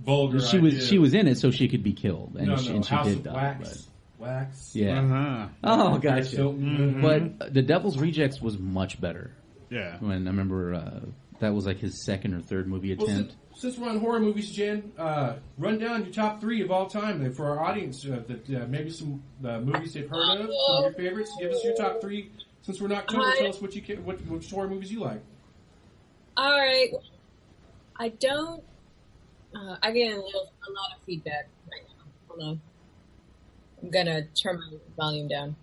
vulgar She idea. was in it so she could be killed, and No, she House did of die. Wax. Wax. Yeah. Uh-huh. Oh, Paris gotcha. Hilton. But The Devil's Rejects was much better. Yeah. When I remember that was like his second or third movie Well, attempt. since we're on horror movies, Jen, run down your top 3 of all time and for our audience. That maybe some movies they've heard of, some of your favorites. Give us your top 3. Since we're not October, tell us what horror movies you like. All right. I don't. I get a lot of feedback right now. Hold on. I'm gonna turn my volume down.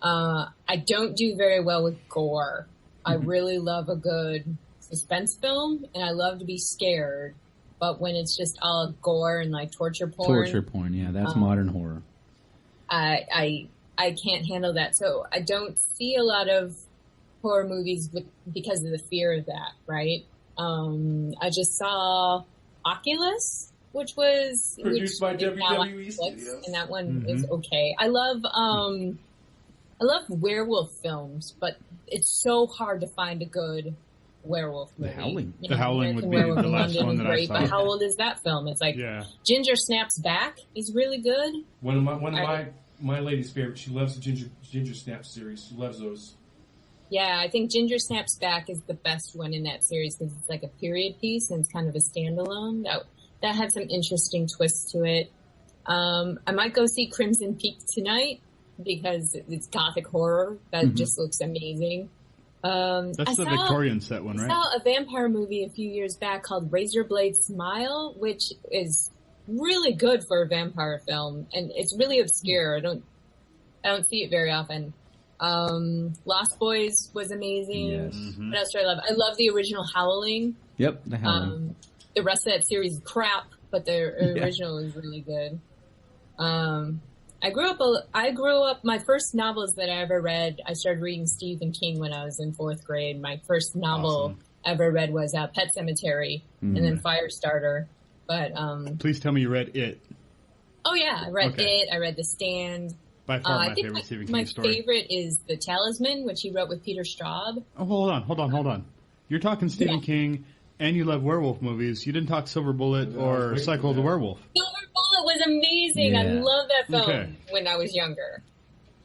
I don't do very well with gore. I really love a good suspense film, and I love to be scared. But when it's just all gore and like torture porn, Yeah, that's modern horror. I can't handle that. So I don't see a lot of horror movies because of the fear of that. Right? I just saw Oculus, which was Produced by is now on WWE Netflix, Studios. and that one is okay. I love werewolf films, but it's so hard to find a good werewolf movie. The Howling. You The know, Howling American would be Werewolf the in last London one is that I great, saw. but how old is that film? It's like Yeah. Ginger Snaps Back is really good. One of my lady's favorite. She loves the Ginger Snap series. She loves those. Yeah, I think Ginger Snaps Back is the best one in that series because it's like a period piece and it's kind of a standalone. That had some interesting twists to it. I might go see Crimson Peak tonight because it's gothic horror. That just looks amazing. That's the Victorian set one, I right? saw a vampire movie a few years back called Razorblade Smile, which is really good for a vampire film, and it's really obscure. I don't see it very often. Lost Boys was amazing. Yes. What else do I love? I love the original Howling. Yep, The Howling. The rest of that series is crap, but the original is really good. I grew up. My first novels that I ever read, I started reading Stephen King when I was in 4th grade. My first novel I ever read was Pet Sematary, and then Firestarter. But Please tell me you read It. oh yeah, I read Okay. It. I read The Stand. By far I my think favorite Stephen my King story. favorite is The Talisman, which he wrote with Peter Straub. Oh, hold on. You're talking Stephen Yeah. King, and you love werewolf movies. You didn't talk Silver Bullet or Cycle of the Werewolf. Silver Bullet was amazing. I Yeah. loved that film Okay. when I was younger.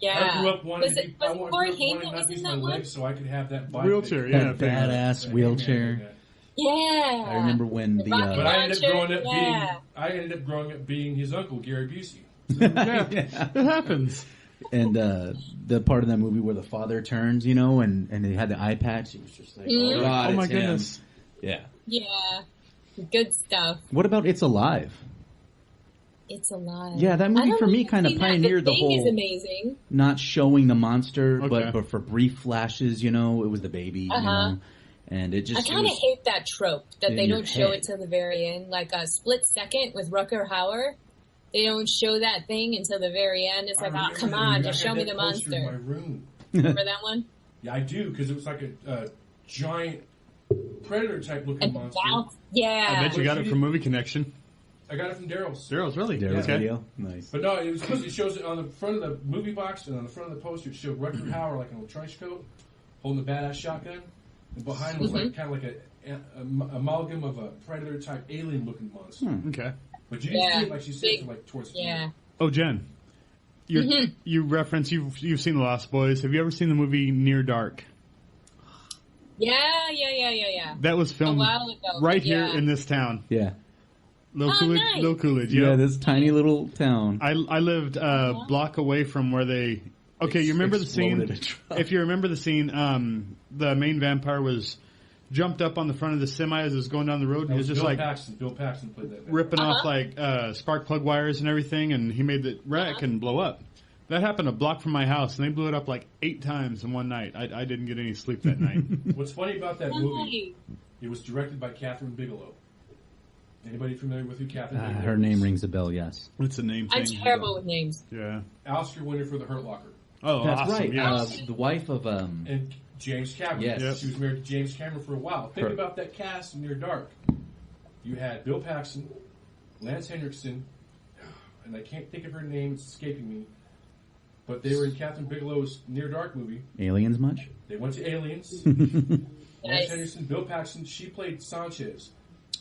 Yeah. I grew up wanting was to it I Corey wanted Haim to that not was use in my that one? legs so I could have that bike. Wheelchair, yeah. That badass wheelchair. Yeah. I remember when the But I ended up growing up Yeah. being his uncle, Gary Busey. Yeah, it happens. and the part of that movie where the father turns, and they had the eye patch. It was just like, oh god, Oh my it's him. goodness. Yeah. Yeah. Good stuff. What about It's Alive? It's alive. Yeah, that I movie don't for me think I've kind of seen that. pioneered the Thing is whole amazing. not showing the monster, Okay. but for brief flashes, it was the baby, and it just I kind of hate that trope that in they your don't show head. it till the very end. Like a Split Second with Rucker Hauer. They don't show that thing until the very end. It's like, oh, come on, just show me the In my monster. room. Remember that one? Yeah, I do because it was like a giant predator type looking monster. Wow. Yeah. I bet you got it from Movie Connection. I got it from Daryl's. Daryl's, really? Daryl's Okay. video. Nice. But no, it shows it on the front of the movie box and on the front of the poster. It showed Rutger Hauer like in a trench coat, holding a badass shotgun, and behind was like kind of like an amalgam of a predator type alien looking monster. Okay. But you didn't see it like she said, Big- till, like towards the Yeah. end. Oh, Jen, you reference you've seen The Lost Boys. Have you ever seen the movie Near Dark? Yeah. That was filmed while ago, right yeah. here in this town. Yeah. Little Oh, Coolidge, nice. Little Coolidge. Yeah, Yeah, this tiny little town. I lived a block away from where they. Okay, you remember the scene? Exploded a truck. If you remember the scene, the main vampire was jumped up on the front of the semi as it was going down the road, and That he was was just Bill like Paxton. Bill Paxton played that. ripping off like spark plug wires and everything, and he made the wreck and blow up. That happened a block from my house, and they blew it up like 8 times in one night. I didn't get any sleep that night. What's funny about that movie It was directed by Catherine Bigelow. Anybody familiar with who Catherine Bigelow Her is? name rings a bell, yes. What's the name I'm thing? terrible with names. Yeah. Oscar winner for The Hurt Locker. Oh, That's awesome. right. Yes. The wife of... And James Cameron. Yes. Yep. She was married to James Cameron for a while. Think Her- about that cast in Near Dark. You had Bill Paxton, Lance Henriksen, and I can't think of her name, it's escaping me, but they were in Catherine Bigelow's Near Dark movie. Aliens much? They went to Aliens. Nice. Lance Henriksen, Bill Paxton, she played Sanchez.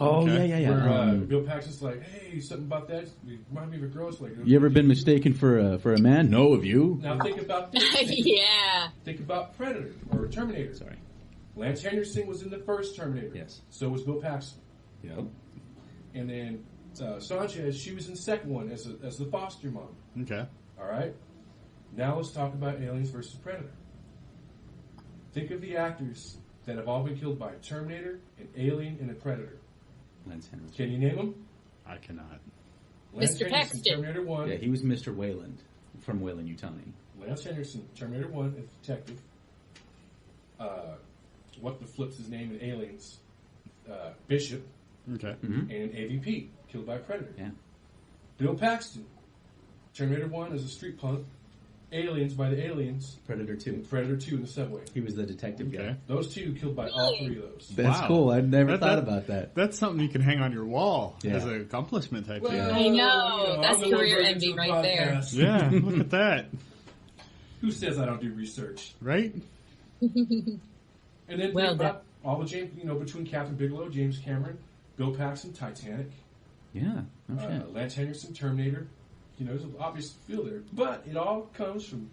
Oh, yeah. Where Bill Paxton's like, hey, something about that. You remind me of a girl. It's like, You ever been mistaken for a man? No, have you? Now think about this. Yeah. Think about Predator or Terminator. Sorry. Lance Henriksen was in the first Terminator. Yes. So was Bill Paxton. Yep. And then Sanchez, she was in the second one as the foster mom. Okay. All right. Now let's talk about Aliens versus Predator. Think of the actors that have all been killed by a Terminator, an Alien, and a Predator. Lance Henriksen. Can you name them? I cannot. Lance Mr. Henriksen, Paxton. Terminator 1. Yeah, he was Mr. Wayland from Wayland-Yutani. Lance Henriksen, Terminator 1 as detective. What the flips his name in Aliens? Bishop. Okay. And an AVP, killed by a Predator. Yeah. Bill Paxton, Terminator 1 as a street punk. Aliens by the Aliens. Predator 2. And Predator 2 in the subway. He was the detective guy. Those two killed by all three of those. That's Wow. cool. I'd never thought about that. That's something you can hang on your wall Yeah. as an accomplishment type Well, thing. I know. I'm That's the one career bringing envy to the right there. podcast. Yeah, look at that. Who says I don't do research? Right? And then Well think about all the James, between Catherine Bigelow, James Cameron, Bill Paxton, Titanic, Yeah. No shit. Lance Henriksen, Terminator. There's an obvious feel there, but it all comes from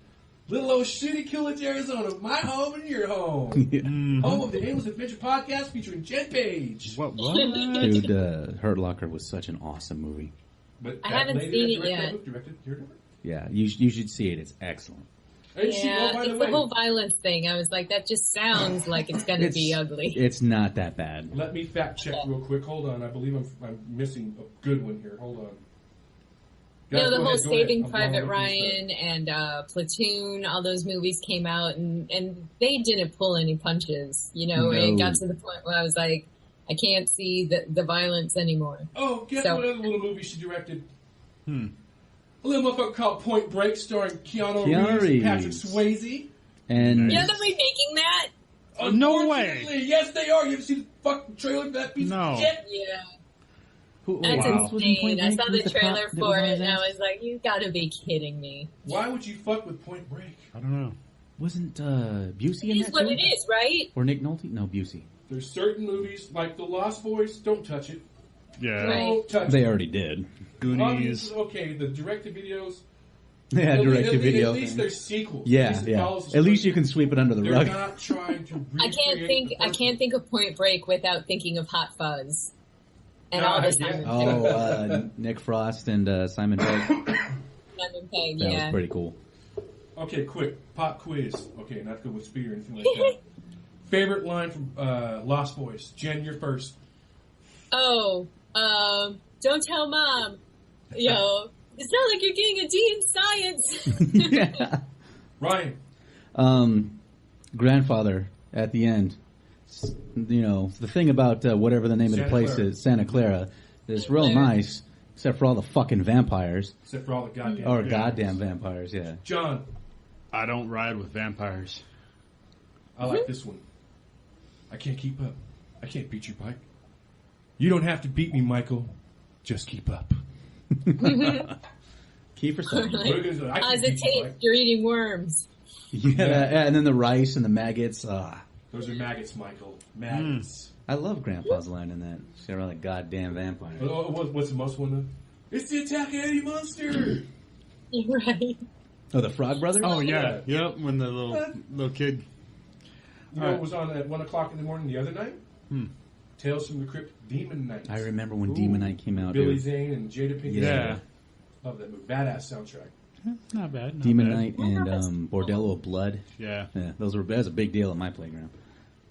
little old shitty Coolidge, Arizona, my home and your home. Home of the Aimless Adventure Podcast featuring Jen Page. What? Dude, Hurt Locker was such an awesome movie. But I that haven't lady seen that it directed yet. that book directed Your Daughter? Yeah, you should see it. It's excellent. And she, Yeah, by the it's way, the whole violence thing. I was like, that just sounds like it's going to be ugly. It's not that bad. let me fact check real quick. Hold on. I believe I'm missing a good one here. Hold on. You know, Guys, the go whole ahead, go Saving ahead. I'm Private blowing up your Ryan and Platoon, all those movies came out, and they didn't pull any punches. No. It got to the point where I was like, I can't see the violence anymore. Oh, guess So- what other little movie she directed? A little motherfucker called Point Break, starring Keanu Reeves and Patrick Swayze. And You know they're remaking that? No way. Unfortunately, yes, they are. You ever seen the fucking trailer for that piece No. of shit? Yeah. Who, That's wow. insane. I saw Who's the the trailer cop that for was on it, his and I ass? was like, you gotta be kidding me. Why would you fuck with Point Break? I don't know. Wasn't Busey in It is that what too? it is, right? Or Nick Nolte? No, Busey. There's certain movies, like The Lost Boys, don't touch it. Yeah. Right. Don't touch They it. already did. Goonies. Okay, the direct-to-videos. Yeah, at direct-to-video. At least thing. they're sequels. Yeah, At least it yeah. follows the At least story. you can sweep it under the They're rug. not trying to I can't think of Point Break without thinking of Hot Fuzz. And all the Simon Pegg. Nick Frost and Simon Pegg. Simon Pegg, That yeah. was pretty cool. Okay, quick. Pop quiz. Okay, not to go with speed or anything like that. Favorite line from Lost Boys? Jen, you're first. Oh, don't tell Mom. Yo, it's not like you're getting a D in science. Ryan. Grandfather at the end. The thing about whatever the name of the Santa place Clara. is, Santa Clara, is real nice, except for all the fucking vampires. Except for all the goddamn Or vampires. goddamn vampires, yeah. John. I don't ride with vampires. I like this one. I can't keep up. I can't beat your bike. You don't have to beat me, Michael. Just keep up. Keep yourself. What are you gonna do? I As can't it beat you, tastes, you're eating worms. Yeah, and then the rice and the maggots. Those are maggots, Michael. Maggots. I love Grandpa's line in that. They're all like goddamn vampires. What's the most one? Then? It's the Attack of Eddie Monster. Right. Oh, the Frog Brothers? Oh, yeah. Yep, when the little kid. You know what was on at 1 o'clock in the morning the other night? Tales from the Crypt, Demon Night. I remember when Demon Night came out. Billy dude. Zane and Jada Pinkett. Yeah. Love that movie. Badass soundtrack. Not bad. Not Demon bad. Night and Bordello of Blood. Yeah. That was a big deal at my playground.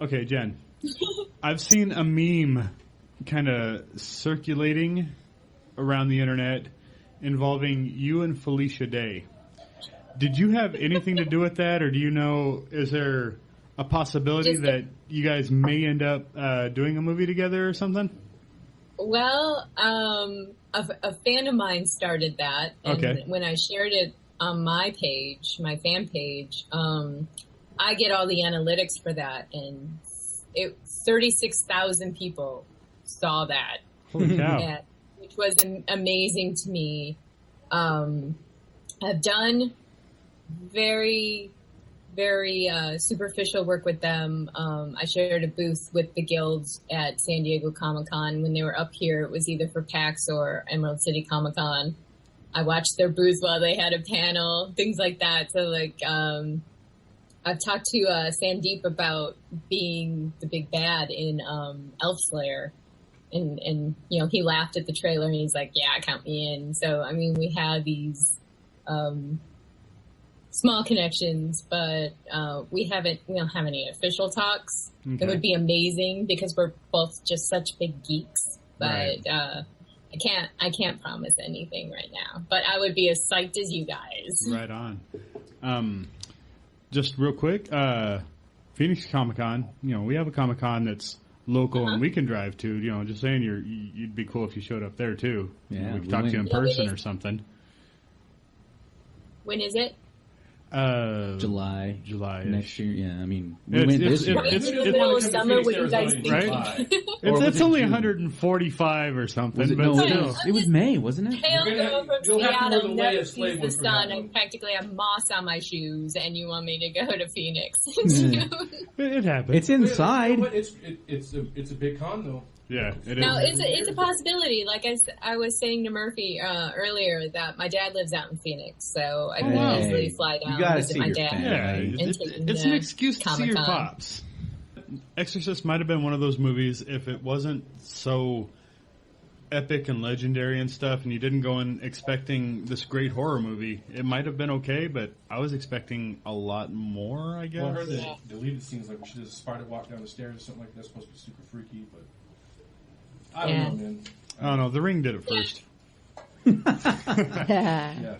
Okay, Jen. I've seen a meme kind of circulating around the internet involving you and Felicia Day. Did you have anything to do with that, or do you know, is there a possibility that you guys may end up doing a movie together or something? Well, a fan of mine started that, and when I shared it on my page, my fan page, I get all the analytics for that, and 36,000 people saw that. Holy cow. Which was amazing to me. I've done very, very superficial work with them. I shared a booth with the guilds at San Diego Comic-Con. When they were up here, it was either for PAX or Emerald City Comic-Con. I watched their booth while they had a panel, things like that. So, like, I've talked to Sandeep about being the big bad in Elf Slayer. And you know, he laughed at the trailer and he's like, yeah, count me in. So, I mean, we have these small connections, but we don't have any official talks. Okay. It would be amazing because we're both just such big geeks, but Right. I can't promise anything right now, but I would be as psyched as you guys. Right on. Just real quick, Phoenix Comic-Con, you know, we have a Comic-Con that's local and we can drive to, you know, just saying you'd be cool if you showed up there too. Yeah, we could talk to you in person or something. When is it? July next year. Yeah, I mean, we It's- went it's- this year. Right in the middle of summer, what you guys think? Right? Or was It's it only June? 145 or something. Was it, but no, still. it was May, wasn't it? Hail girl from you'll have to wear Seattle, the never latest sees slave the one for sun. that I one. practically have moss on my shoes, and you want me to go to Phoenix. It happens. It's inside. But it's a big con though. Yeah, it No, is. it's a possibility. Like I was saying to Murphy earlier, that my dad lives out in Phoenix, so I can easily fly down You gotta visit see my your dad. family. Yeah, and take him it's to an excuse to see your Comic-Con. pops. Exorcist might have been one of those movies if it wasn't so epic and legendary and stuff, and you didn't go in expecting this great horror movie. It might have been okay, but I was expecting a lot more, I guess. Well, I heard that deleted scenes like we should have a spider walk down the stairs or something like that. That's supposed to be super freaky, but I don't know, man. I don't know. The Ring did it first. Yeah.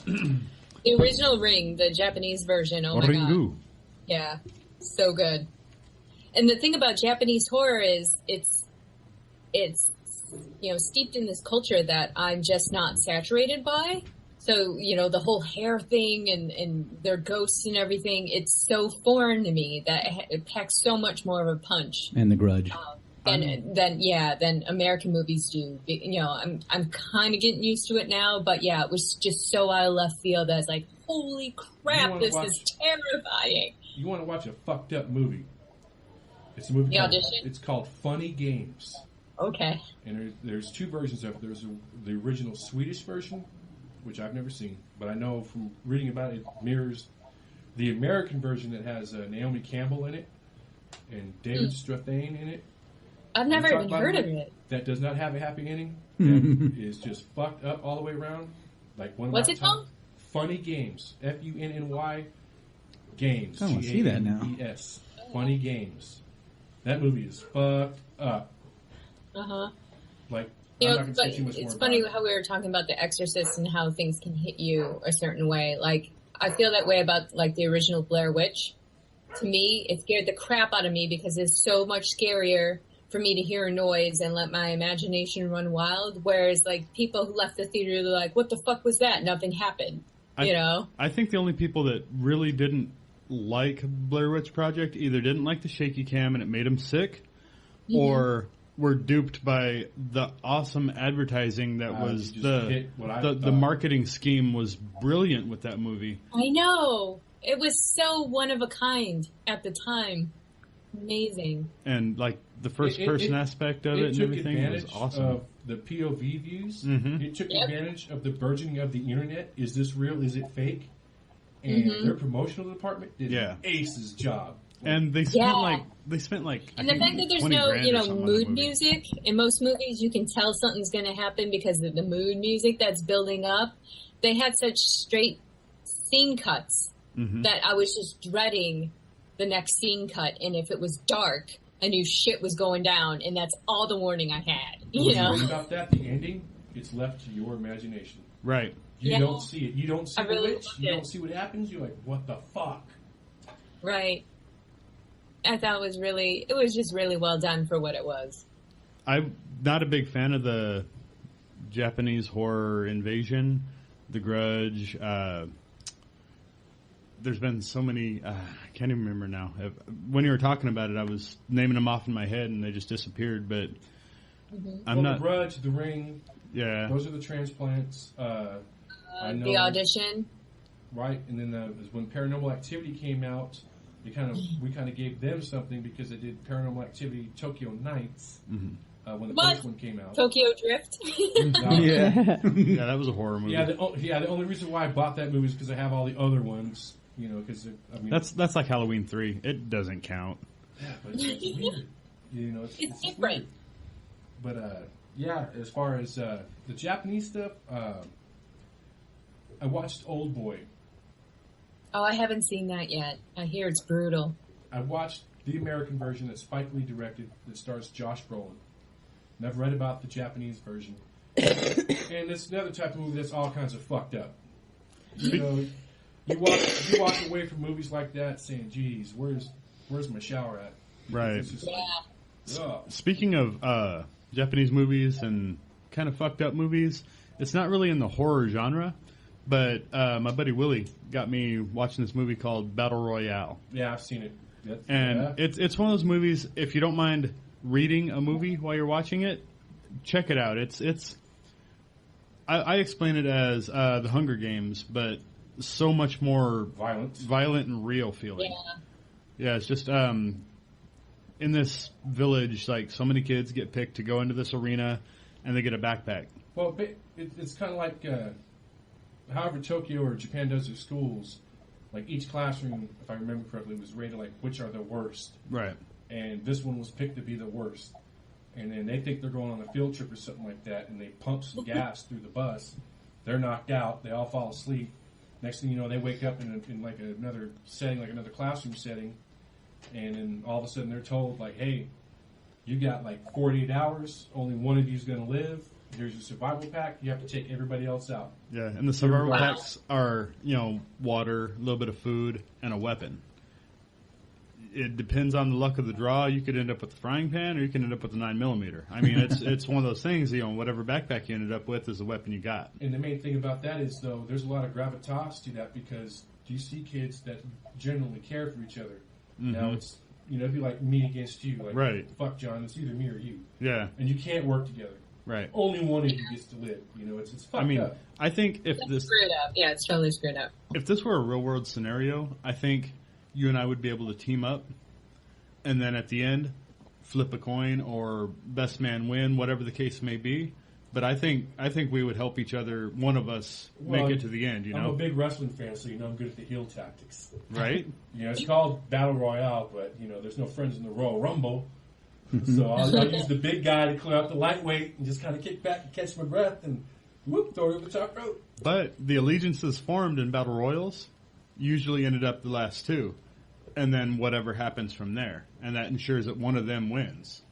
The original Ring, the Japanese version. Oh my god. Ringu. Yeah, so good. And the thing about Japanese horror is it's you know, steeped in this culture that I'm just not saturated by. So, you know, the whole hair thing and their ghosts and everything, it's so foreign to me that it packs so much more of a punch And The Grudge. than American movies do. You know, I'm kind of getting used to it now, but yeah, it was just so out of left field that I was like, holy crap, this is terrifying. You want to watch a fucked up movie? It's a movie. The Audition? It's called Funny Games. Okay. And there's two versions of it. There's the original Swedish version, which I've never seen, but I know from reading about it, it mirrors the American version that has Naomi Campbell in it and David Strathairn in it. I've never even heard of it. That does not have a happy ending. That is just fucked up all the way around. Like one. What's it called? Funny Games. Funny Games. I wanna see that now. Games. Funny Games. That movie is fucked up. Like, You I'm know, not going to but say too much more it's about funny it. how we were talking about The Exorcist and how things can hit you a certain way. Like, I feel that way about, like, the original Blair Witch. To me, it scared the crap out of me because it's so much scarier for me to hear a noise and let my imagination run wild. Whereas, like, people who left the theater, they're like, what the fuck was that? Nothing happened. You know? I think the only people that really didn't like Blair Witch Project either didn't like the shaky cam and it made them sick, or were duped by the awesome advertising that was you just hit what I the thought. marketing scheme was brilliant with that movie. I know. It was so one of a kind at the time. Amazing. And like the first person aspect of it and took everything was advantage awesome. of the POV views. It took advantage of the burgeoning of the internet. Is this real? Is it fake? And their promotional department did an ace's job. And they spent like And the fact that there's no, you know, mood music in most movies, you can tell something's going to happen because of the mood music that's building up. They had such straight scene cuts that I was just dreading the next scene cut. And if it was dark, I knew shit was going down, and that's all the warning I had. You know, About that, the ending, it's left to your imagination. Right. You don't see it. You don't see I really the witch. You don't see what happens. You're like, what the fuck? Right. I thought it was just really well done for what it was. I'm not a big fan of the Japanese horror invasion, The Grudge. There's been so many, I can't even remember now. When you were talking about it, I was naming them off in my head and they just disappeared, but I'm not... The Grudge, The Ring, yeah, those are the transplants. I know, The Audition. Right, and then when Paranormal Activity came out, we kind of gave them something because they did Paranormal Activity Tokyo Nights when the first one came out. Tokyo Drift. Yeah, that was a horror movie. Yeah, the only reason why I bought that movie is because I have all the other ones. You know, because I mean that's like Halloween 3. It doesn't count. Yeah, but it's weird. You know, it's different. Weird. But yeah, as far as the Japanese stuff, I watched Old Boy. Oh, I haven't seen that yet. I hear it's brutal. I watched the American version that Spike Lee directed that stars Josh Brolin. And I've read about the Japanese version. And it's another type of movie that's all kinds of fucked up. You know, you walk away from movies like that saying, geez, where's my shower at? Right. It's just Speaking of Japanese movies and kind of fucked up movies, it's not really in the horror genre, but my buddy Willie got me watching this movie called Battle Royale. Yeah, I've seen it. It's one of those movies, if you don't mind reading a movie while you're watching it, check it out. I explain it as the Hunger Games, but so much more violent and real feeling. Yeah, it's just in this village, like so many kids get picked to go into this arena, and they get a backpack. Well, it's kind of like however Tokyo or Japan does their schools. Like each classroom, if I remember correctly, was rated like which are the worst. Right. And this one was picked to be the worst. And then they think they're going on a field trip or something like that, and they pump some gas through the bus. They're knocked out. They all fall asleep. Next thing you know, they wake up in like another setting, like another classroom setting, and then all of a sudden they're told, like, hey, you got like 48 hours. Only one of you is going to live. Here's your survival pack. You have to take everybody else out. Yeah, and the survival packs are, water, a little bit of food, and a weapon. It depends on the luck of the draw. You could end up with the frying pan, or you can end up with the 9mm. I mean, it's one of those things. Whatever backpack you ended up with is the weapon you got. And the main thing about that is, though, there's a lot of gravitas to that because you see kids that genuinely care for each other. Mm-hmm. Now it's it'd be like me against you. Like, right. Fuck, John. It's either me or you. Yeah. And you can't work together. Right. Only one of you gets to live. It's fucked up. I think if That's this screwed up. Yeah, it's totally screwed up. If this were a real world scenario, I think you and I would be able to team up, and then at the end, flip a coin or best man win, whatever the case may be. But I think we would help each other. One of us make it to the end. I'm a big wrestling fan, so I'm good at the heel tactics. Right. It's called Battle Royale, but there's no friends in the Royal Rumble. So I'll use the big guy to clear out the lightweight and just kind of kick back and catch my breath and whoop, throw it over the top rope. But the allegiances formed in battle royals usually ended up the last two, and then whatever happens from there, and that ensures that one of them wins.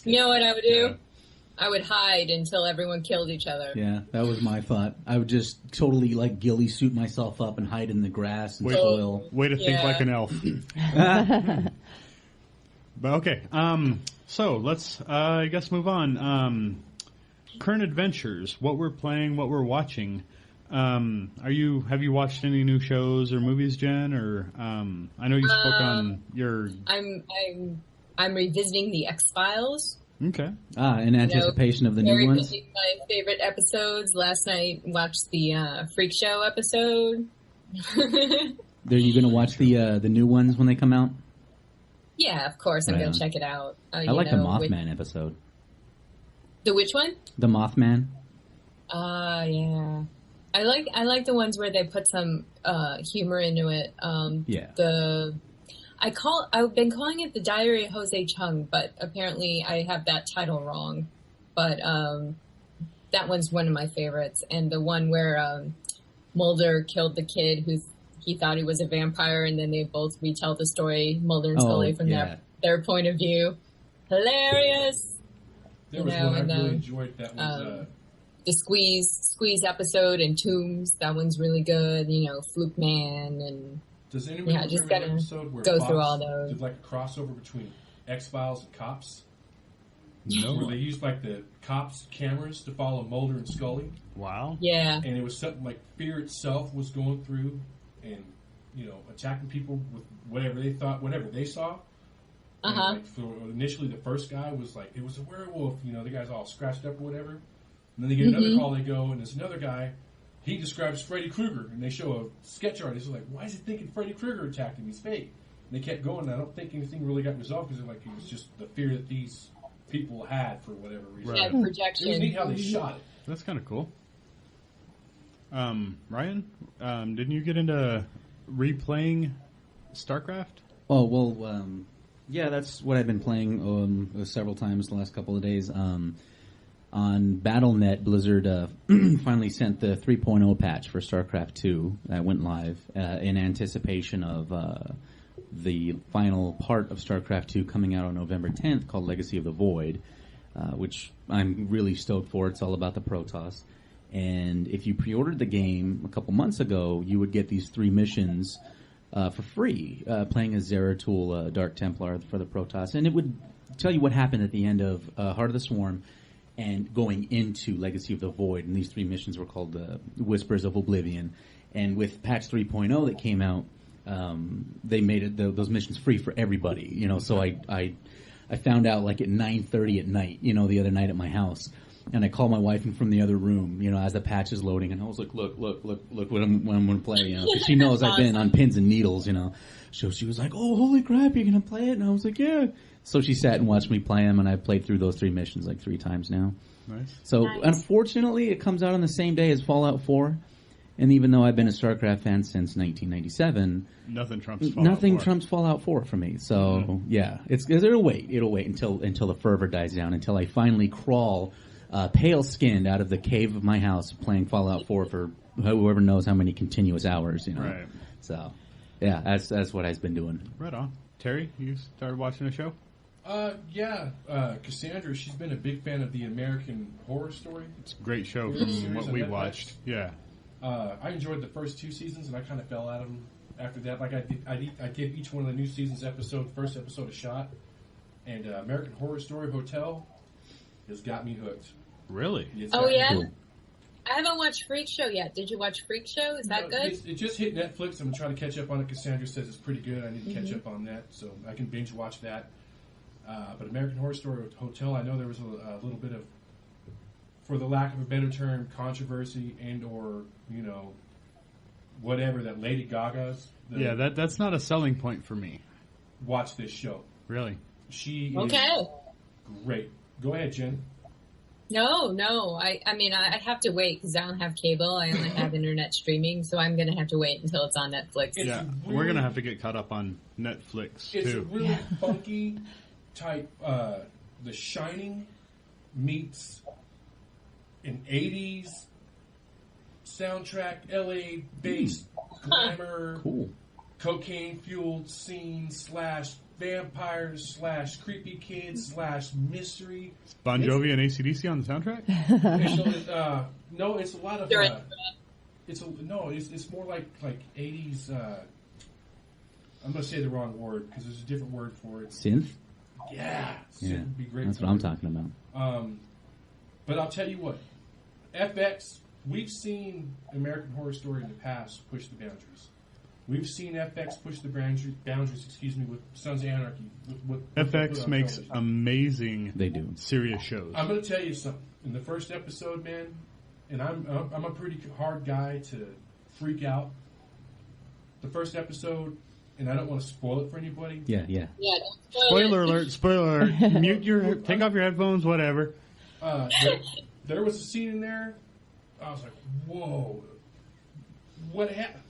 You know what I would do? Yeah. I would hide until everyone killed each other. Yeah, that was my thought. I would just totally ghillie suit myself up and hide in the grass and soil. Way to think like an elf. But okay, so let's, I guess, move on. Current adventures, what we're playing, what we're watching. Have you watched any new shows or movies, Jen? Or I know you spoke on your. I'm revisiting the X-Files. Okay. In anticipation of the new ones. My favorite episodes. Last night watched the Freak Show episode. Are you going to watch the new ones when they come out? Yeah, of course. I'm going to check it out. I like the Mothman episode. The which one? The Mothman. Yeah. I like the ones where they put some humor into it. Yeah. I've been calling it The Diary of Jose Chung, but apparently I have that title wrong. But that one's one of my favorites. And the one where Mulder killed the kid he thought he was a vampire, and then they both retell the story, Mulder and Scully, from their point of view. Hilarious! There was one I really enjoyed. That was the Squeeze episode and Tombs. That one's really good. Fluke Man and Does anybody Yeah, just remember the gotta episode where go Fox through all those. did like a crossover between X-Files and Cops? No. Where they used like the cops' cameras to follow Mulder and Scully. Wow. Yeah. And it was something like fear itself was going through and, attacking people with whatever they thought, whatever they saw. And like initially the first guy was like, it was a werewolf, the guy's all scratched up or whatever. And then they get another call, they go, and there's another guy, he describes Freddy Krueger, and they show a sketch artist who's like, why is he thinking Freddy Krueger attacked him? He's fake. And they kept going, and I don't think anything really got resolved because it was just the fear that these people had for whatever reason. Right. Yeah, projection. It was neat how they shot it. That's kind of cool. Ryan, didn't you get into replaying StarCraft? Oh, well, yeah, that's what I've been playing several times the last couple of days. On Battle.net, Blizzard finally sent the 3.0 patch for StarCraft 2 that went live in anticipation of the final part of StarCraft 2 coming out on November 10th called Legacy of the Void, which I'm really stoked for. It's all about the Protoss. And if you pre-ordered the game a couple months ago, you would get these 3 missions for free, playing as Zeratul, Dark Templar for the Protoss. And it would tell you what happened at the end of Heart of the Swarm and going into Legacy of the Void. And these 3 missions were called Whispers of Oblivion. And with patch 3.0 that came out, they made those missions free for everybody. So I found out like at 9:30 at night, the other night at my house. And I called my wife in from the other room, as the patch is loading, and I was like, "Look what I'm going to play," because she knows I've been on pins and needles, So she was like, "Oh, holy crap, you're going to play it?" And I was like, "Yeah." So she sat and watched me play them, and I played through those 3 missions like 3 times now. Nice. So unfortunately, it comes out on the same day as Fallout 4, and even though I've been a StarCraft fan since 1997, nothing trumps Fallout 4 for me. So yeah, it'll wait until the fervor dies down, until I finally crawl. Pale-skinned out of the cave of my house playing Fallout 4 for whoever knows how many continuous hours, Right. So, yeah, that's what I've been doing. Right on. Terry, you started watching a show? Yeah. Cassandra, she's been a big fan of the American Horror Story. It's a great show from what we watched. Yeah. I enjoyed the first 2 seasons, and I kind of fell out of them after that. Like I gave each one of the new seasons first episode a shot, and American Horror Story Hotel has got me hooked. Really? Oh, yeah? Cool. I haven't watched Freak Show yet. Did you watch Freak Show? Is that good? It just hit Netflix. I'm trying to catch up on it. Cassandra says it's pretty good. I need to catch up on that, so I can binge watch that. But American Horror Story Hotel, I know there was a little bit of, for the lack of a better term, controversy and or, whatever, that Lady Gaga's. Yeah, that's not a selling point for me. Watch this show. Really? She is great. Go ahead, Jen. No. I mean, I have to wait because I don't have cable. I only have internet streaming, so I'm going to have to wait until it's on Netflix. Yeah, we're going to have to get caught up on Netflix, too. It's a really funky type, The Shining meets an 80s soundtrack, LA-based glamour, cocaine-fueled scene / vampires / creepy kids / mystery. Bon Jovi and AC/DC on the soundtrack? No, it's a lot of. It's more like 80s. I'm going to say the wrong word because there's a different word for it. Synth? Yeah, synth would be great. That's what I'm talking about. But I'll tell you what, FX. We've seen American Horror Story in the past push the boundaries. We've seen FX push the boundaries. With Sons of Anarchy. FX makes amazing. They do serious shows. I'm going to tell you something. In the first episode, man, and I'm a pretty hard guy to freak out. The first episode, and I don't want to spoil it for anybody. Yeah. Spoiler alert! Take off your headphones, whatever. There was a scene in there. I was like, whoa, what happened?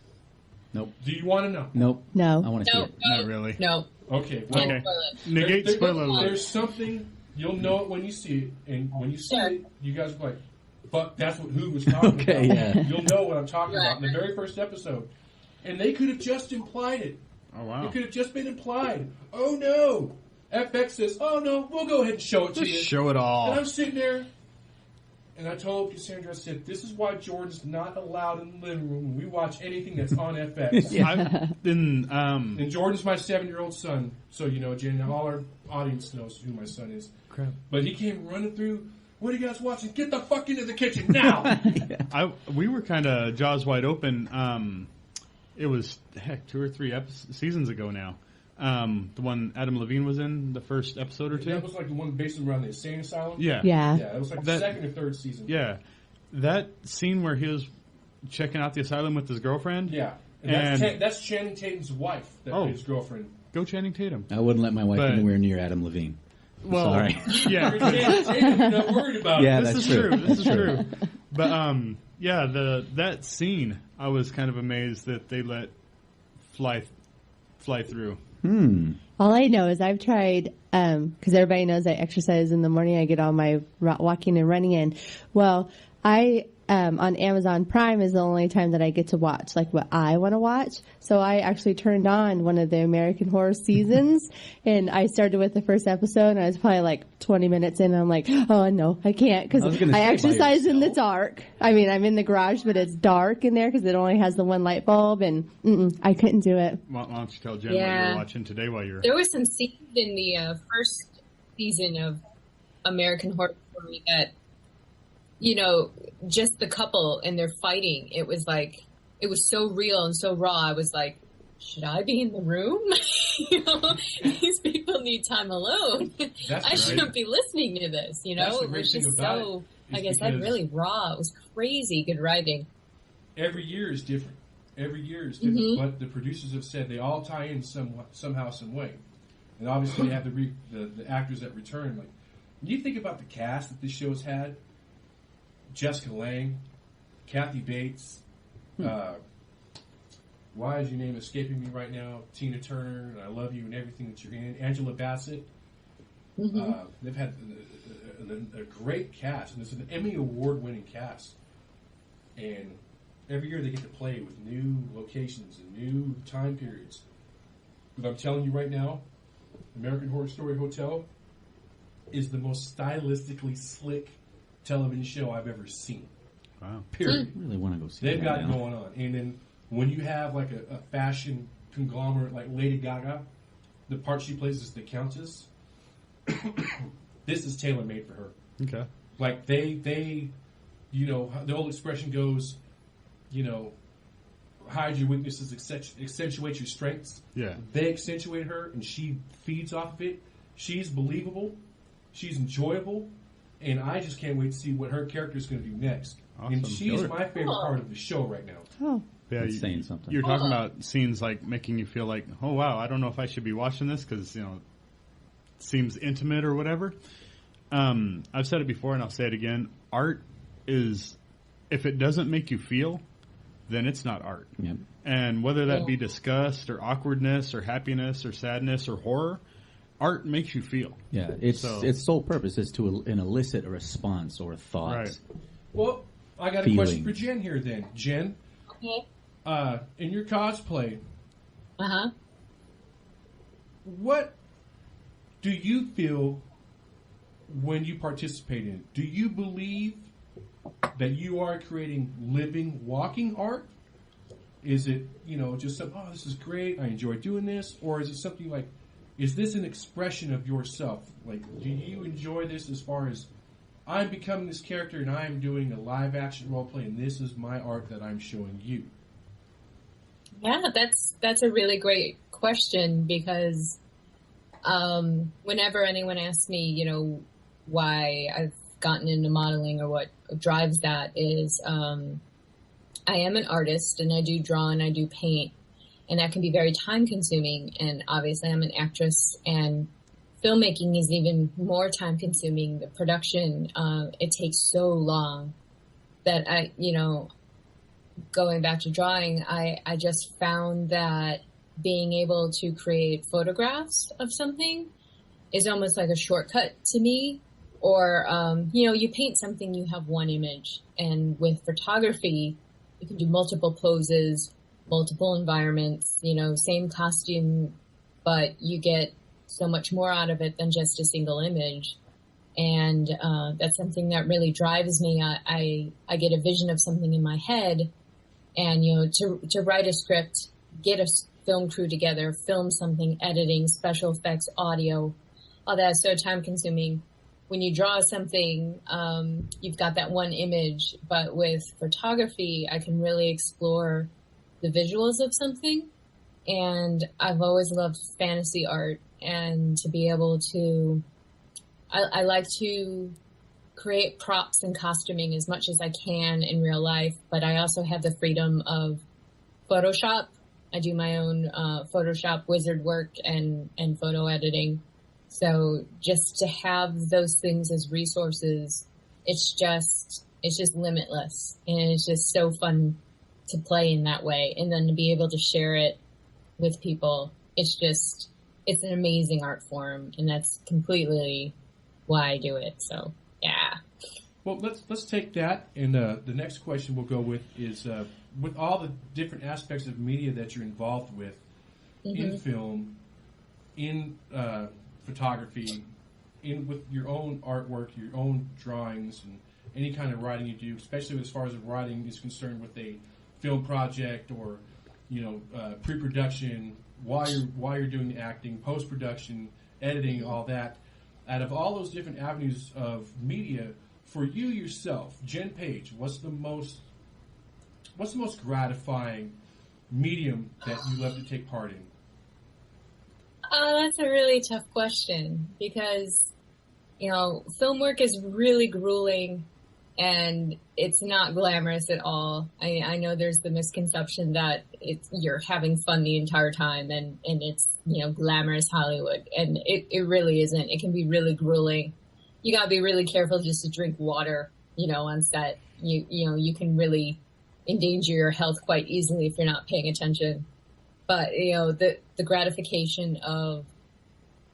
Nope. Do you want to know? Nope. No. I want to see it. Not really. No. Okay. Okay. Negate spoiler alert. There's something, you'll know it when you see it, and when you see it, you guys will be like, fuck, that's what Who was talking about. Yeah. You'll know what I'm talking about in the very first episode. And they could have just implied it. Oh, wow. It could have just been implied. Oh, no. FX says, oh, no, we'll go ahead and show it to you. Show it all. And I'm sitting there, And I told Cassandra, I said, this is why Jordan's not allowed in the living room when we watch anything that's on FX. And Jordan's my 7-year-old son. So, you know, Jen, all our audience knows who my son is. Crap. But he came running through, what are you guys watching? Get the fuck into the kitchen now! We were kind of jaws wide open. It was, 2 or 3 seasons ago now. The one Adam Levine was in, the first episode or two. That was like the one based around the insane asylum? Yeah. Yeah. Yeah, it was like the second or third season. Yeah. That scene where he was checking out the asylum with his girlfriend. Yeah. And that's Channing Tatum's wife, his girlfriend. Go Channing Tatum. I wouldn't let my wife anywhere near Adam Levine. Well, sorry. Yeah. You're not worried about yeah, it. That's true. true. This is true. But, yeah, that scene, I was kind of amazed that they let fly through. All I know is I've tried, because everybody knows I exercise in the morning. I get all my walking and running in. Well, I on Amazon Prime is the only time that I get to watch like what I want to watch. So I actually turned on one of the American Horror seasons, and I started with the first episode, and I was probably like 20 minutes in, and I'm like, oh no, I can't, because I exercise in the dark. I mean, I'm in the garage, but it's dark in there because it only has the one light bulb, and I couldn't do it. Why don't you tell Jen what you're watching today while you're... There was some scenes in the first season of American Horror Story that, you know, just the couple and their fighting, it was like, it was so real and so raw. I was like, should I be in the room? You know, these people need time alone. I shouldn't be listening to this, you know? It was just so, like I said, really raw. It was crazy good writing. Every year is different. But the producers have said they all tie in somehow, some way. And obviously they have the actors that return. Like, when you think about the cast that this show's had, Jessica Lange, Kathy Bates, why is your name escaping me right now? Tina Turner, and I Love You and Everything That You're In. Angela Bassett. They've had a great cast, and it's an Emmy Award-winning cast. And every year they get to play with new locations and new time periods. But I'm telling you right now, American Horror Story Hotel is the most stylistically slick television show I've ever seen. Wow. I Period. really want to go see They've that got now. going on. And then when you have like a fashion conglomerate like Lady Gaga, the part she plays is the Countess. This is tailor-made for her. Okay. Like they, you know, the old expression goes, you know, hide your weaknesses, accentuate your strengths. Yeah. They accentuate her, and she feeds off of it. She's believable. She's enjoyable. And I just can't wait to see what her character is going to do next. Awesome. And she's my favorite part of the show right now. Oh. Yeah, That's saying something. You're talking about scenes like making you feel like, oh wow, I don't know if I should be watching this because, you know, it seems intimate or whatever. I've said it before and I'll say it again. Art is, if it doesn't make you feel, then it's not art. Yep. And whether that be disgust or awkwardness or happiness or sadness or horror, art makes you feel. Yeah, its sole purpose is to elicit a response or a thought. Right. Well, I got a question for Jen here then. Jen, Okay. in your cosplay, Uh-huh. what do you feel when you participate in it? Do you believe that you are creating living, walking art? Is it, you know, just some, oh, this is great, I enjoy doing this? Or is it something like, is this an expression of yourself? Like, do you enjoy this as far as, I'm becoming this character and I'm doing a live action role play and this is my art that I'm showing you? Yeah, that's a really great question because whenever anyone asks me, you know, why I've gotten into modeling or what drives that is I am an artist and I do draw and I do paint, and that can be very time consuming, and obviously I'm an actress and filmmaking is even more time consuming. The production, it takes so long that I, you know, going back to drawing, I just found that being able to create photographs of something is almost like a shortcut to me. Or, you know, you paint something, you have one image. And with photography, you can do multiple poses, multiple environments, you know, same costume, but you get so much more out of it than just a single image. And that's something that really drives me. I get a vision of something in my head, and to write a script, get a film crew together, film something, editing, special effects, audio, all that is so time consuming. When you draw something, you've got that one image, but with photography, I can really explore the visuals of something. And I've always loved fantasy art, and to be able to, I like to create props and costuming as much as I can in real life, but I also have the freedom of Photoshop. I do my own Photoshop wizard work and photo editing. So just to have those things as resources, it's just limitless. And it's just so fun to play in that way. And then to be able to share it with people, it's an amazing art form. And that's completely why I do it. So, yeah. Well, let's take that. And the next question we'll go with is, with all the different aspects of media that you're involved with, in film, in photography, with your own artwork, your own drawings, and any kind of writing you do, especially as far as the writing is concerned with a film project or pre-production, while you're doing the acting, post-production, editing, all that. Out of all those different avenues of media, for you yourself, Jen Page, what's the most gratifying medium that you love to take part in? That's a really tough question because, film work is really grueling and it's not glamorous at all. I know there's the misconception that you're having fun the entire time and it's, glamorous Hollywood. And it really isn't. It can be really grueling. You gotta be really careful just to drink water, on set. You can really endanger your health quite easily if you're not paying attention. But, the gratification of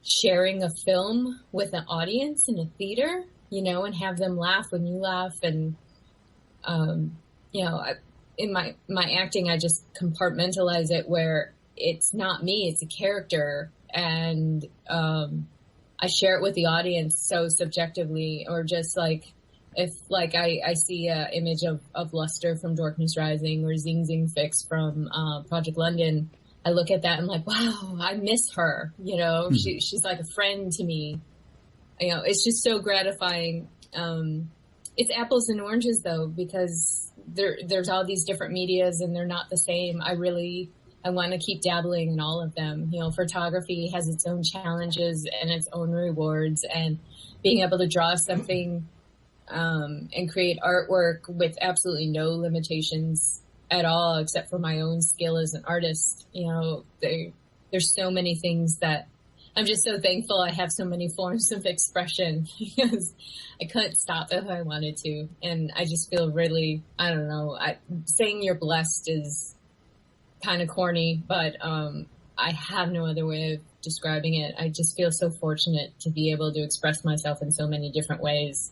sharing a film with an audience in a theater, and have them laugh when you laugh. And, in my acting, I just compartmentalize it where it's not me, it's a character. And I share it with the audience so subjectively, or just if I see an image of Luster from Dorkness Rising or Zing Zing Fix from Project London, I look at that and I'm like, wow, I miss her. She's like a friend to me. It's just so gratifying. It's apples and oranges though, because there's all these different medias and they're not the same. I want to keep dabbling in all of them. Photography has its own challenges and its own rewards, and being able to draw something and create artwork with absolutely no limitations at all, except for my own skill as an artist. There's so many things that I'm just so thankful I have so many forms of expression because I couldn't stop if I wanted to. And I just feel really, I don't know, saying you're blessed is kind of corny, but I have no other way of describing it. I just feel so fortunate to be able to express myself in so many different ways,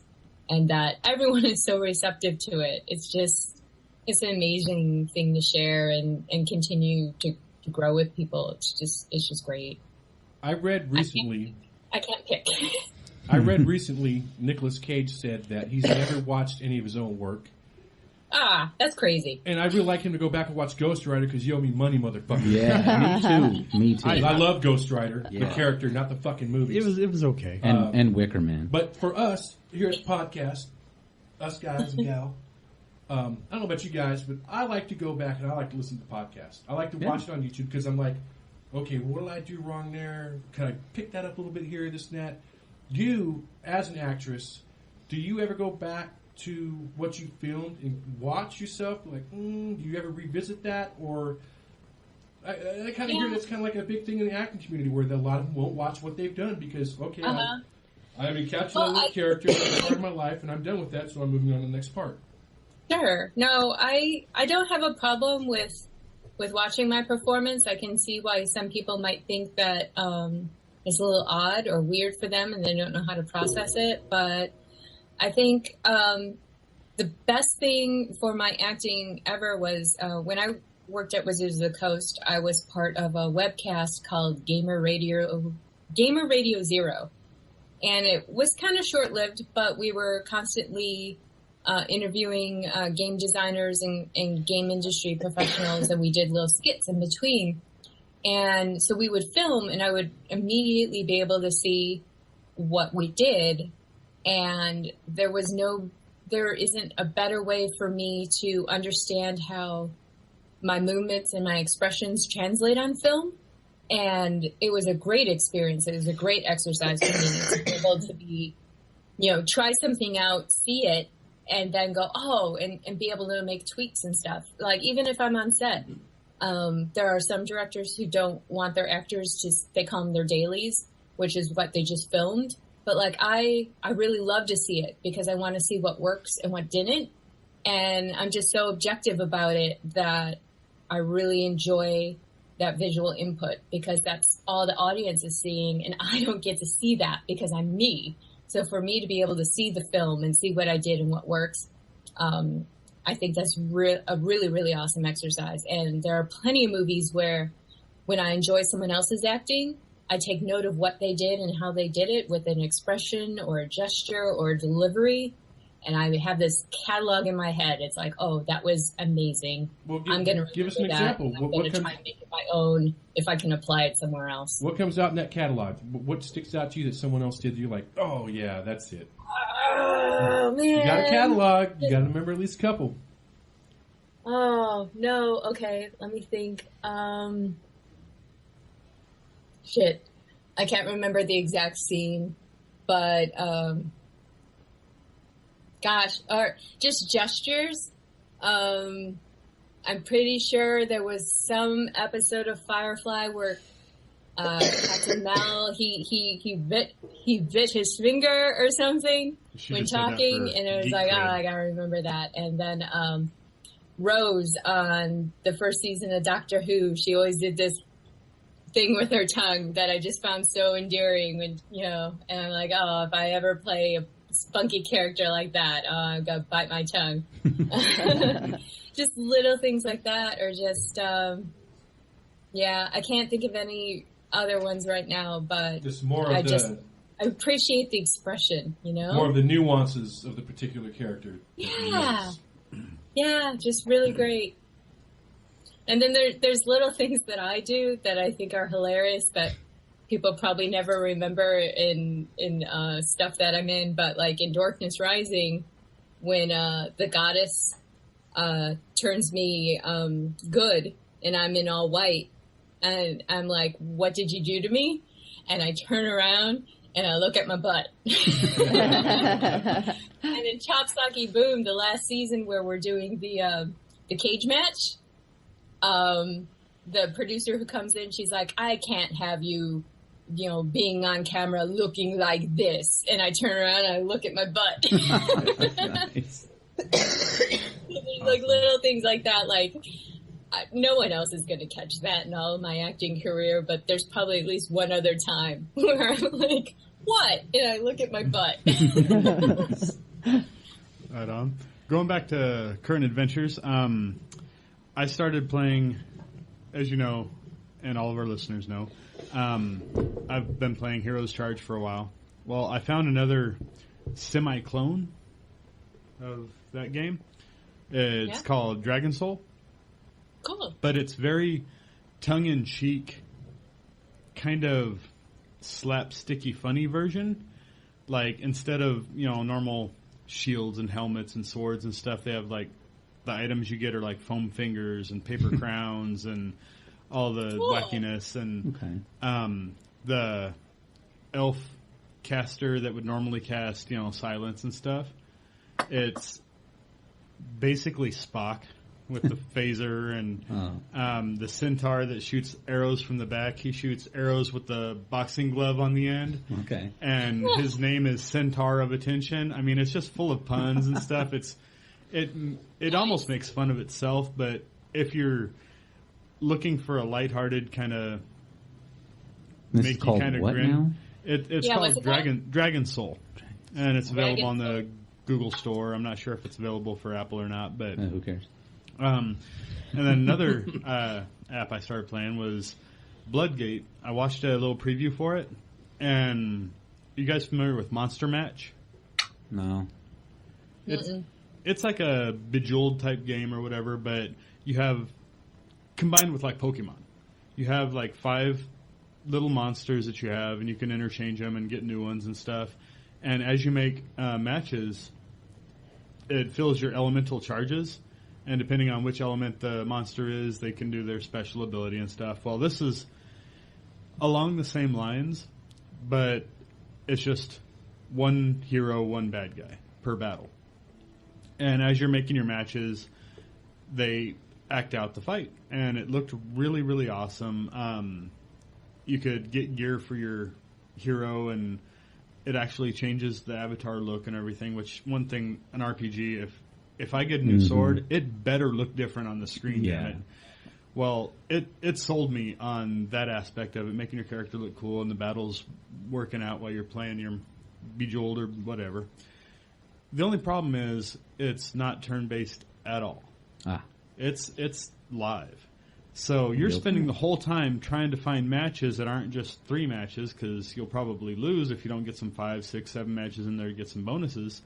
and that everyone is so receptive to it. It's an amazing thing to share and continue to grow with people. It's just great. I read recently. I can't pick. I read recently Nicolas Cage said that he's never watched any of his own work. That's crazy. And I'd really like him to go back and watch Ghost Rider because you owe me money, motherfucker. Yeah, me too. I love Ghost Rider, the character, not the fucking movies. It was okay. And Wicker Man. But for us here at the podcast, us guys and gal, I don't know about you guys, but I like to go back and I like to listen to the podcast. I like to watch it on YouTube because I'm like, okay, what did I do wrong there? Can I pick that up a little bit here, this and that? You, as an actress, do you ever go back to what you filmed and watch yourself? Like, do you ever revisit that? Or I kind of hear that's kind of like a big thing in the acting community where a lot of them won't watch what they've done because, okay, I have encapsulated this character, it's part of my life, and I'm done with that, so I'm moving on to the next part. Sure. No, I don't have a problem with watching my performance. I can see why some people might think that it's a little odd or weird for them and they don't know how to process it. But I think the best thing for my acting ever was when I worked at Wizards of the Coast, I was part of a webcast called Gamer Radio Zero. And it was kind of short-lived, but we were constantly interviewing game designers and game industry professionals, and we did little skits in between. And so we would film, and I would immediately be able to see what we did. And there isn't a better way for me to understand how my movements and my expressions translate on film. And it was a great experience. It was a great exercise for me to be able to be, try something out, see it, and then go, and be able to make tweaks and stuff. Like, even if I'm on set, there are some directors who don't want their actors they call them their dailies, which is what they just filmed. But like, I really love to see it because I want to see what works and what didn't. And I'm just so objective about it that I really enjoy that visual input because that's all the audience is seeing. And I don't get to see that because I'm me. So for me to be able to see the film and see what I did and what works, I think that's a really, really awesome exercise. And there are plenty of movies where when I enjoy someone else's acting, I take note of what they did and how they did it with an expression or a gesture or a delivery. And I have this catalog in my head. It's like, oh, that was amazing. Well, I'm going to give us an example. I'm going to try and make it my own if I can apply it somewhere else. What comes out in that catalog? What sticks out to you that someone else did? You're like, oh, yeah, that's it. Oh, man. You got a catalog. You got to remember at least a couple. Oh, no. Okay, let me think. Shit. I can't remember the exact scene, but, gosh, or just gestures. I'm pretty sure there was some episode of Firefly where, Captain Mel, he bit his finger or something when talking, and it was like, I gotta remember that. And then, Rose on the first season of Doctor Who, she always did this thing with her tongue that I just found so endearing when, and I'm like, oh, if I ever play a spunky character like that, I'm gonna bite my tongue. Just little things like that, or just, I can't think of any other ones right now, but just more of I appreciate the expression, more of the nuances of the particular character. Yeah, just really great. And then there's little things that I do that I think are hilarious that people probably never remember in stuff that I'm in. But like in Dorkness Rising, when the goddess turns me good and I'm in all white, and I'm like, "What did you do to me?" And I turn around and I look at my butt. And in Chop Socky Boom, the last season where we're doing the cage match, the producer who comes in, she's like, I can't have you, being on camera looking like this. And I turn around and I look at my butt. Nice. Like little things like that. Like, no one else is going to catch that in all of my acting career, but there's probably at least one other time where I'm like, what? And I look at my butt. Right on. Going back to current adventures, I started playing, as you know, and all of our listeners know, I've been playing Heroes Charge for a while. Well, I found another semi-clone of that game. It's called Dragon Soul. Cool. But it's very tongue-in-cheek, kind of slapsticky funny version. Like, instead of, normal shields and helmets and swords and stuff, they have, like, the items you get are, like, foam fingers and paper crowns and all the wackiness. And the elf caster that would normally cast, silence and stuff, it's basically Spock with the phaser, and the centaur that shoots arrows from the back. He shoots arrows with the boxing glove on the end. Okay. And his name is Centaur of Attention. I mean, it's just full of puns and stuff. It almost makes fun of itself, but if you're looking for a lighthearted kind of make you kind of grin, now? It's called Dragon Soul, and it's available on the Google Store. I'm not sure if it's available for Apple or not, but who cares? And then another app I started playing was Bloodgate. I watched a little preview for it, and you guys familiar with Monster Match? No. It's like a Bejeweled type game or whatever, but you have, combined with like Pokemon, you have like 5 little monsters that you have, and you can interchange them and get new ones and stuff. And as you make matches, it fills your elemental charges, and depending on which element the monster is, they can do their special ability and stuff. Well, this is along the same lines, but it's just one hero, one bad guy per battle. And as you're making your matches, they act out the fight. And it looked really, really awesome. You could get gear for your hero, and it actually changes the avatar look and everything, which one thing, an RPG, if I get a new sword, it better look different on the screen. Yeah. Than it. Well, it sold me on that aspect of it, making your character look cool and the battle's working out while you're playing your Bejeweled or whatever. The only problem is it's not turn-based at all. It's live. So you're spending the whole time trying to find matches that aren't just 3 matches, because you'll probably lose if you don't get some 5, 6, 7 matches in there to get some bonuses.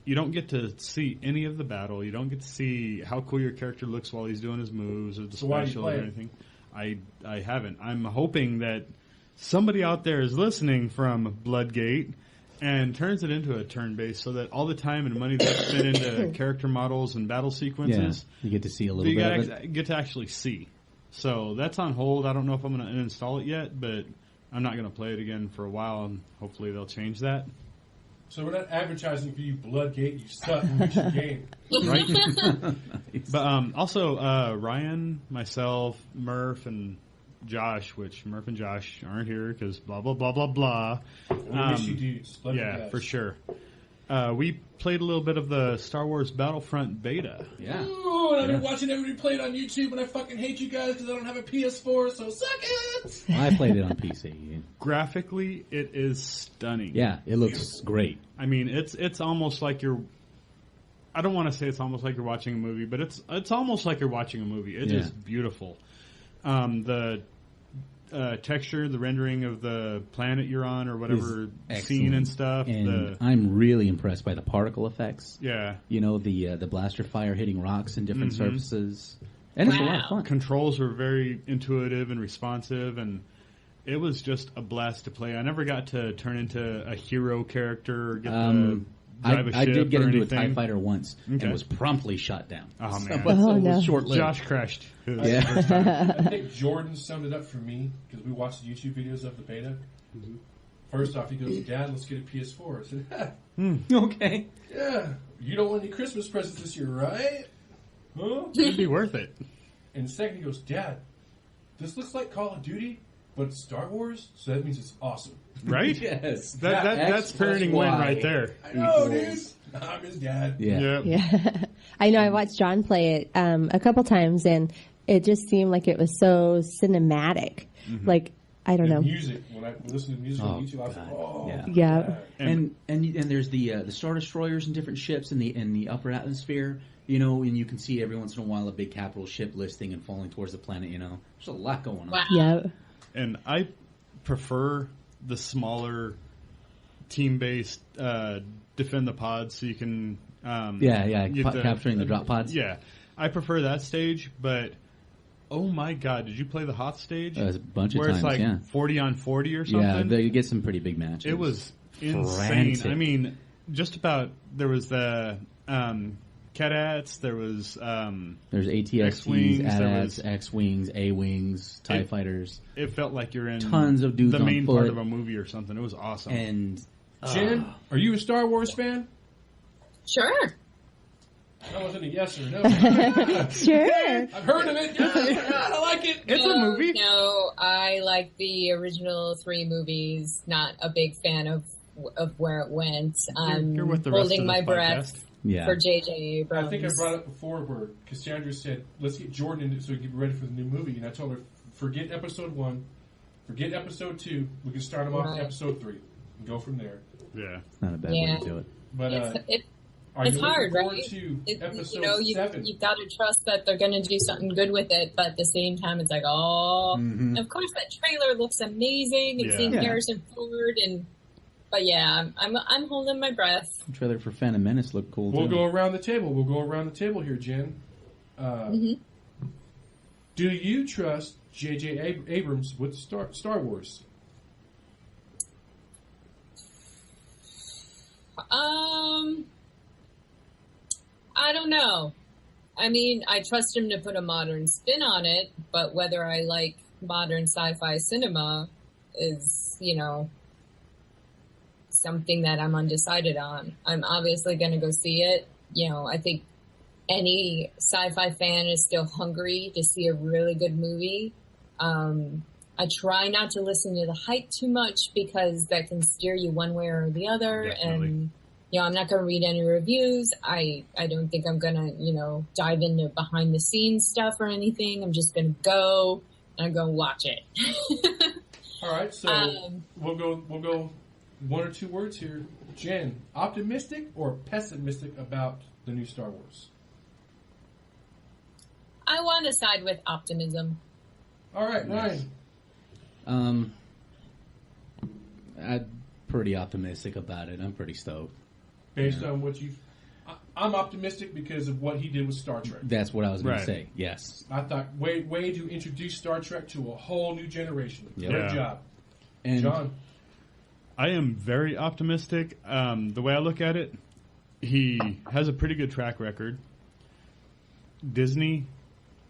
You don't get to see any of the battle. You don't get to see how cool your character looks while he's doing his moves or the special or anything. I haven't. I'm hoping that somebody out there is listening from Bloodgate and turns it into a turn-based, so that all the time and money that's spent into character models and battle sequences, you get to see a little bit of it. Get to actually see. So that's on hold. I don't know if I'm going to uninstall it yet, but I'm not going to play it again for a while, and hopefully they'll change that. So we're not advertising for you, Bloodgate. You suck and fix your game. Right? But also, Ryan, myself, Murph, and Josh, which Murph and Josh aren't here because blah, blah, blah, blah, blah. Yeah, for sure. We played a little bit of the Star Wars Battlefront beta. Yeah. Ooh, and I've been watching everybody play it on YouTube, and I fucking hate you guys because I don't have a PS4, so suck it! I played it on PC. Graphically, it is stunning. Yeah, it looks great. I mean, it's almost like you're... I don't want to say it's almost like you're watching a movie, but it's almost like you're watching a movie. It is beautiful. The texture, the rendering of the planet you're on or whatever scene and stuff. And I'm really impressed by the particle effects. Yeah. You know, the blaster fire hitting rocks in different surfaces. And it's a lot of fun. Controls were very intuitive and responsive, and it was just a blast to play. I never got to turn into a hero character or get to drive a ship. I did get or into anything. a TIE fighter once and was promptly shot down. Oh, man. Was short-lived. Josh crashed. I think Jordan summed it up for me because we watched the YouTube videos of the beta. First off, he goes, "Dad, let's get a PS4." I said, okay. Yeah. You don't want any Christmas presents this year, right? Huh? It'd be worth it. And second, he goes, "Dad, this looks like Call of Duty, but it's Star Wars, so that means it's awesome." Right? Yes. That's parenting win right there. I know, dude. I'm his dad. Yeah. I know. I watched John play it a couple times, and it just seemed like it was so cinematic. Like, I don't know. Music. When I listen to music on YouTube, I was like, "Oh, yeah." And there's the Star Destroyers and different ships in the upper atmosphere. You know, and you can see every once in a while a big capital ship listing and falling towards the planet. You know, there's a lot going on. Wow. Yeah. And I prefer the smaller team-based defend the pods, so you can capturing the drop pods. Yeah, I prefer that stage, but oh my god, did you play the Hoth stage? A bunch of where times, it's like 40 on 40 or something? Yeah, you get some pretty big matches. It was insane. Frantic. I mean, just about, there was the Cat-Ats, there was there's ATSTs, X-Wings, AT-ATs, X-Wings, A-Wings, TIE fighters. It felt like you're in tons of dudes the on main foot. part of a movie or something. It was awesome. And Jen, are you a Star Wars fan? Sure. That wasn't a yes or no. Sure. I've heard of it. I like it. It's a movie. No, I like the original 3 movies. Not a big fan of where it went. I'm You're with the rest holding of my this breath for J.J. Abrams. I think I brought it up before where Cassandra said, "Let's get Jordan in so we can get ready for the new movie." And I told her, "Forget episode 1, forget episode 2. We can start them off at episode 3 and go from there." Yeah, it's not a bad way to do it. But it's hard, right? To episode you've got to trust that they're going to do something good with it, but at the same time, it's like, of course, that trailer looks amazing, and seeing Harrison Ford and But yeah, I'm holding my breath. The trailer for Phantom Menace looked cool, We'll too. go around the table. We'll go around the table here, Jen. Do you trust J.J. Abrams with Star Wars? I don't know. I mean, I trust him to put a modern spin on it, but whether I like modern sci-fi cinema is, something that I'm undecided on. I'm obviously going to go see it. I think any sci-fi fan is still hungry to see a really good movie. I try not to listen to the hype too much because that can steer you one way or the other. Definitely. And, I'm not going to read any reviews. I don't think I'm going to, dive into behind the scenes stuff or anything. I'm just going to go and I'm going to watch it. All right, so we'll go one or two words here. Jen, optimistic or pessimistic about the new Star Wars? I want to side with optimism. All right, Ryan. I'm pretty optimistic about it. I'm pretty stoked. Based on what I'm optimistic because of what he did with Star Trek. That's what I was going to say. Yes. I thought way to introduce Star Trek to a whole new generation. Yep. Great job. And John? I am very optimistic. The way I look at it, he has a pretty good track record. Disney,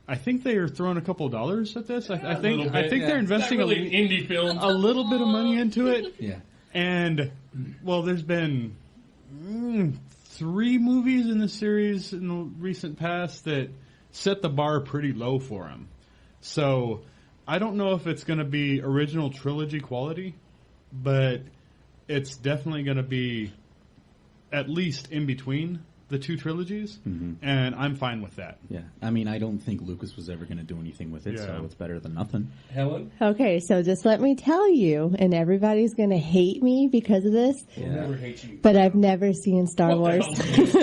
I think they are throwing a couple $dollars at this. I think they're investing an indie film. a little bit of money into it. Yeah. And there's been 3 movies in the series in the recent past that set the bar pretty low for him. So I don't know if it's going to be original trilogy quality, but it's definitely going to be at least in between the 2 trilogies, and I'm fine with that. Yeah. I mean, I don't think Lucas was ever going to do anything with it, so it's better than nothing. Helen? Okay, so just let me tell you, and everybody's going to hate me because of this, We'll never hate you. but I've never seen Star Wars. Get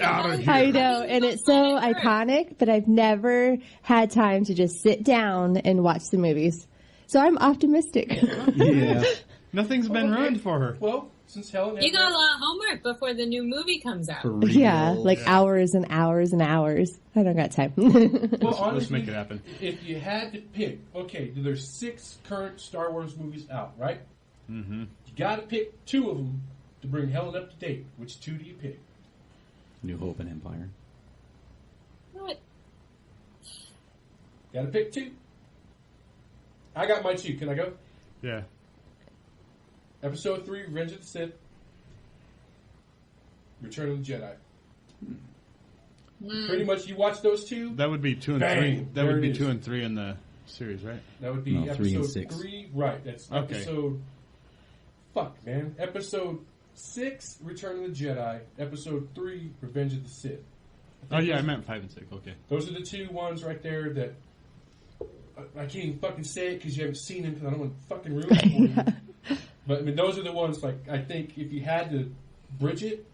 out of here. I know, and it's so iconic, but I've never had time to just sit down and watch the movies. So I'm optimistic. Yeah. Nothing's been ruined for her. Well, since Helen... You got a lot of homework before the new movie comes out. Yeah, like hours and hours and hours. I don't got time. Well, honestly, let's make it happen. If you had to pick, okay, there's 6 current Star Wars movies out, right? Mm-hmm. You got to pick 2 of them to bring Helen up to date. Which 2 do you pick? New Hope and Empire. What? Got to pick 2. I got my 2. Can I go? Yeah. Episode 3, Revenge of the Sith. Return of the Jedi. Pretty much, you watch those 2. That would be 2 and Bang! 3. That There would it be is. 2 and 3 in the series, right? That would be No, 3 and episode 6. 3. Right, that's Okay. episode... Fuck, man. Episode 6, Return of the Jedi. Episode 3, Revenge of the Sith. Oh, yeah, I meant 5 and 6. Okay. Those are the 2 ones right there that... I can't even fucking say it because you haven't seen them because I don't want to fucking ruin it for you. But I mean, those are the ones, like, I think if you had to bridge it,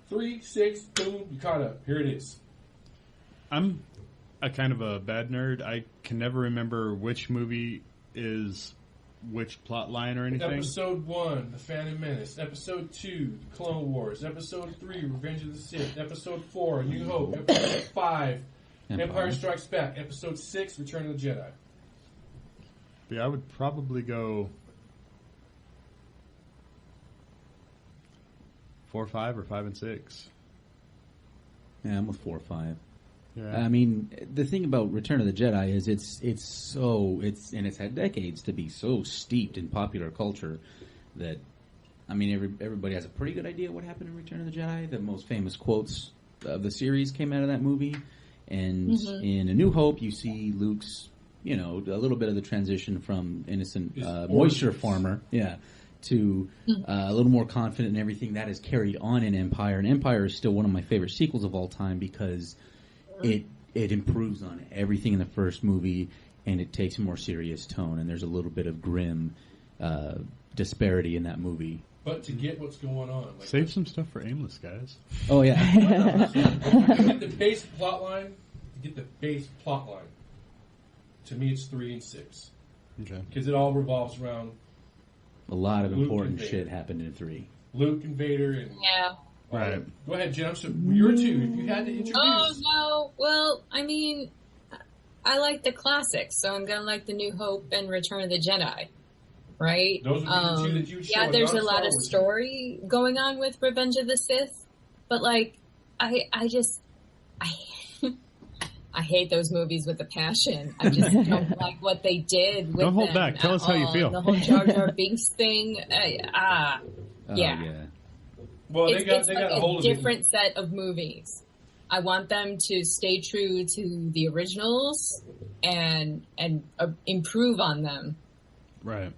3, 6, boom, you caught up. Here it is. I'm a kind of a bad nerd. I can never remember which movie is which plot line or anything. Episode 1, The Phantom Menace. Episode 2, The Clone Wars. Episode 3, Revenge of the Sith. Episode 4, A New Hope. Episode 5, Empire Strikes Back. Episode 6, Return of the Jedi. Yeah, I would probably go 4, 5, or 5 and 6. Yeah, I'm with 4 or 5. Yeah. I mean, the thing about Return of the Jedi is it's had decades to be so steeped in popular culture that, I mean, everybody has a pretty good idea what happened in Return of the Jedi. The most famous quotes of the series came out of that movie, and in A New Hope, you see Luke's, a little bit of the transition from innocent moisture farmer, to a little more confident in everything that is carried on in Empire. And Empire is still one of my favorite sequels of all time because it improves on everything in the first movie, and it takes a more serious tone, and there's a little bit of grim disparity in that movie. But to get what's going on. Like Save some stuff for Aimless, guys. Oh, yeah. to get the base plot line, to me it's 3 and 6. Okay. Because it all revolves around A lot of Luke important and shit happened in 3. Luke and Vader and Yeah. Right. Go ahead, Jen. So you're 2. If you had to introduce. Oh, no. Well, I mean, I like the classics, so I'm going to like The New Hope and Return of the Jedi. Right? Those would be the 2 that you would show. Yeah, there's a non-Star lot of Wars. story going on with Revenge of the Sith, but like, I hate those movies with a passion. I just don't like what they did with them. Don't hold back. Tell us how you feel. The whole Jar Jar Binks thing. Yeah. Well, they got like a hold of it. different set of movies. I want them to stay true to the originals and improve on them. Right.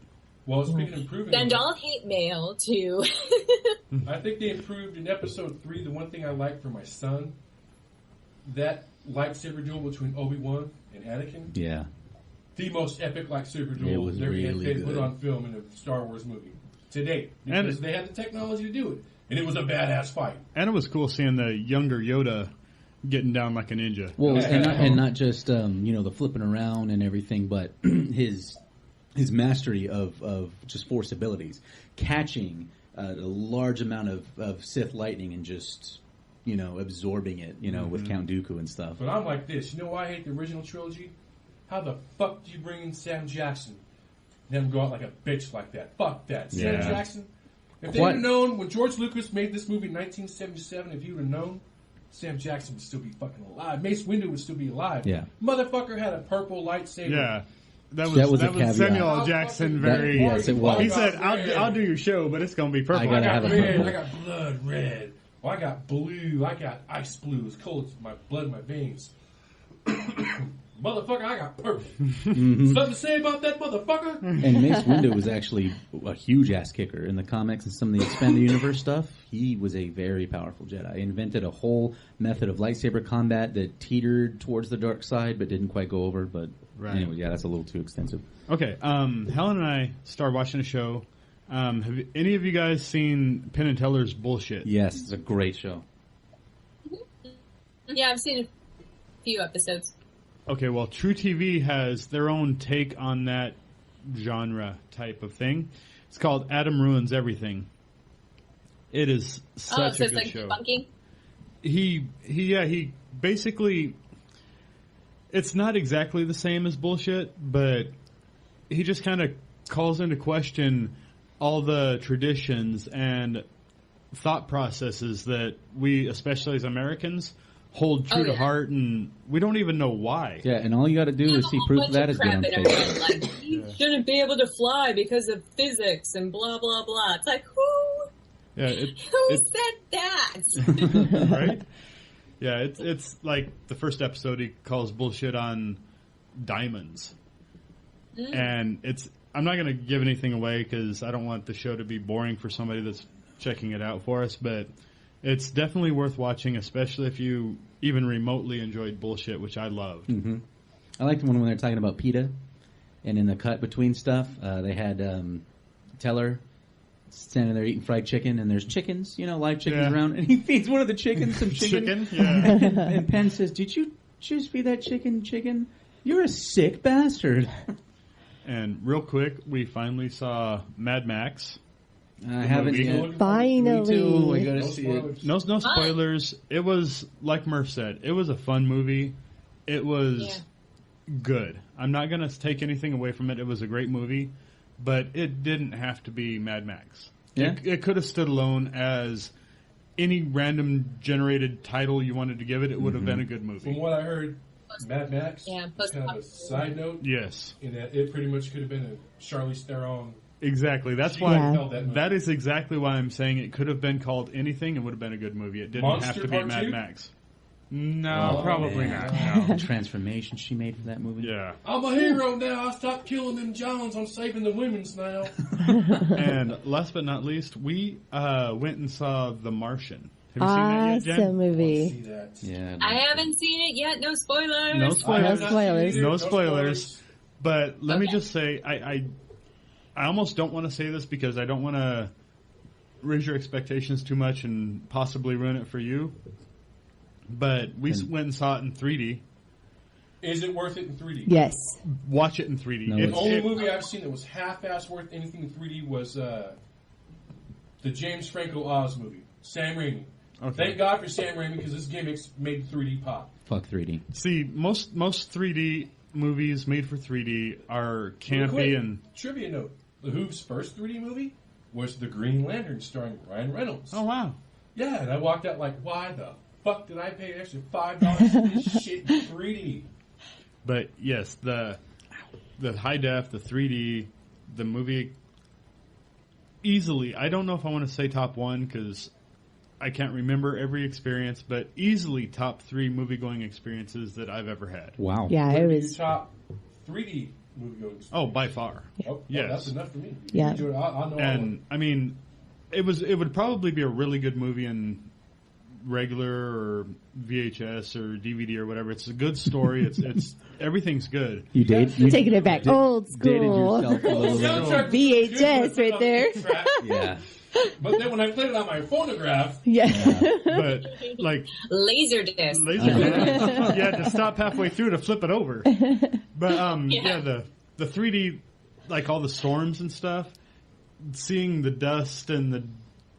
Well, speaking of improving, Send all hate mail to. I think they improved in episode 3. The one thing I liked for my son, that lightsaber duel between Obi-Wan and Anakin. Yeah. The most epic lightsaber duel It was there really been put good. on film in a Star Wars movie to date, because they had the technology to do it, and it was a badass fight. And it was cool seeing the younger Yoda getting down like a ninja. Well, and not just the flipping around and everything, but his mastery of just force abilities, catching a large amount of Sith lightning and just absorbing it, with Count Dooku and stuff. But I'm like this. You know why I hate the original trilogy? How the fuck do you bring in Sam Jackson and have him go out like a bitch like that? Fuck that. Sam Yeah. Jackson. If they would have known when George Lucas made this movie in 1977, if you would have known, Sam Jackson would still be fucking alive. Mace Windu would still be alive. Yeah. Motherfucker had a purple lightsaber. Yeah. That was was a caveat. Samuel L. Jackson very... yes, it was. He said, I'll do your show, but it's going to be purple. I gotta I have got a red. purple. I got blood red. Oh, I got blue. I got ice blue. It's cold. It's my blood in my veins. Motherfucker, I got purple. Something to say about that motherfucker? And Mace Windu was actually a huge ass kicker in the comics and some of the expanded universe stuff. He was a very powerful Jedi. He invented a whole method of lightsaber combat that teetered towards the dark side but didn't quite go over. But anyway, yeah, that's a little too extensive. Okay, Helen and I started watching a show. Have any of you guys seen Penn and Teller's Bullshit? Yes, it's a great show. Yeah, I've seen a few episodes. Okay, well, True TV has their own take on that genre type of thing. It's called Adam Ruins Everything. It is such so a it's good like show. debunking? He basically, it's not exactly the same as Bullshit, but he just kind of calls into question all the traditions and thought processes that we, especially as Americans, hold true to heart, and we don't even know why. Yeah, and all you got to do is see proof of that is get on Facebook. Like, you shouldn't be able to fly because of physics and blah, blah, blah. It's like, who said that? Right? Yeah, it's like the first episode he calls bullshit on diamonds. And I'm not going to give anything away because I don't want the show to be boring for somebody that's checking it out for us, but it's definitely worth watching, especially if you even remotely enjoyed Bullshit, which I loved. Mm-hmm. I liked the one when they're talking about PETA, and in the cut between stuff, they had Teller standing there eating fried chicken, and there's chickens, live chickens around, and he feeds one of the chickens some chicken. And Penn says, "Did you just feed that chicken? You're a sick bastard." And real quick, we finally saw Mad Max. I haven't yet. Finally. I gotta see it. No spoilers. It was, like Murph said, it was a fun movie. It was good. I'm not going to take anything away from it. It was a great movie, but it didn't have to be Mad Max. Yeah. It could have stood alone as any random generated title you wanted to give it. It would have been a good movie. From what I heard, Mad Max, Yeah, kind of a side note, Yes. in that it pretty much could have been a Charlize Theron. Exactly. That's She why. held that movie. That is exactly why I'm saying it could have been called anything and would have been a good movie. It didn't Monster have to be Part Mad 2? Max. No, Oh, probably man. not. No. The transformation she made for that movie. Yeah. I'm a hero now. I stopped killing them Johns. I'm saving the women's now. And last but not least, we went and saw The Martian. Have you seen that yet, Jen? Awesome movie. See that. Yeah. I haven't seen it yet. No spoilers. No spoilers. No spoilers. No spoilers. But let me just say, I almost don't want to say this because I don't want to raise your expectations too much and possibly ruin it for you. But we went and saw it in 3D. Is it worth it in 3D? Yes. Watch it in 3D. No, The only movie I've seen that was half-ass worth anything in 3D was the James Franco Oz movie, Sam Raimi. Okay. Thank God for Sam Raimi because his gimmicks made 3D pop. Fuck 3D. See, most 3D movies made for 3D are campy Quick, and... Trivia note. The Who's first 3D movie was The Green Lantern starring Ryan Reynolds. Oh, wow. Yeah, and I walked out like, why the fuck did I pay an extra $5 for this shit in 3D? But yes, the high def, the 3D, the movie, easily, I don't know if I want to say top one because I can't remember every experience, but easily top 3 movie-going experiences that I've ever had. Wow. Yeah, it was. Top 3D movie-going experience. Oh, by far. Oh, yes. that's enough for me. Yeah. I'll know And, I mean, it would probably be a really good movie in regular or VHS or DVD or whatever. It's a good story. It's everything's good. You Taking it back old dated school. yourself a little bit. VHS right there. Yeah. But then when I played it on my phonograph, Yeah. But like Laserdisc. you had to stop halfway through to flip it over. But yeah, the 3D, like all the storms and stuff, seeing the dust and the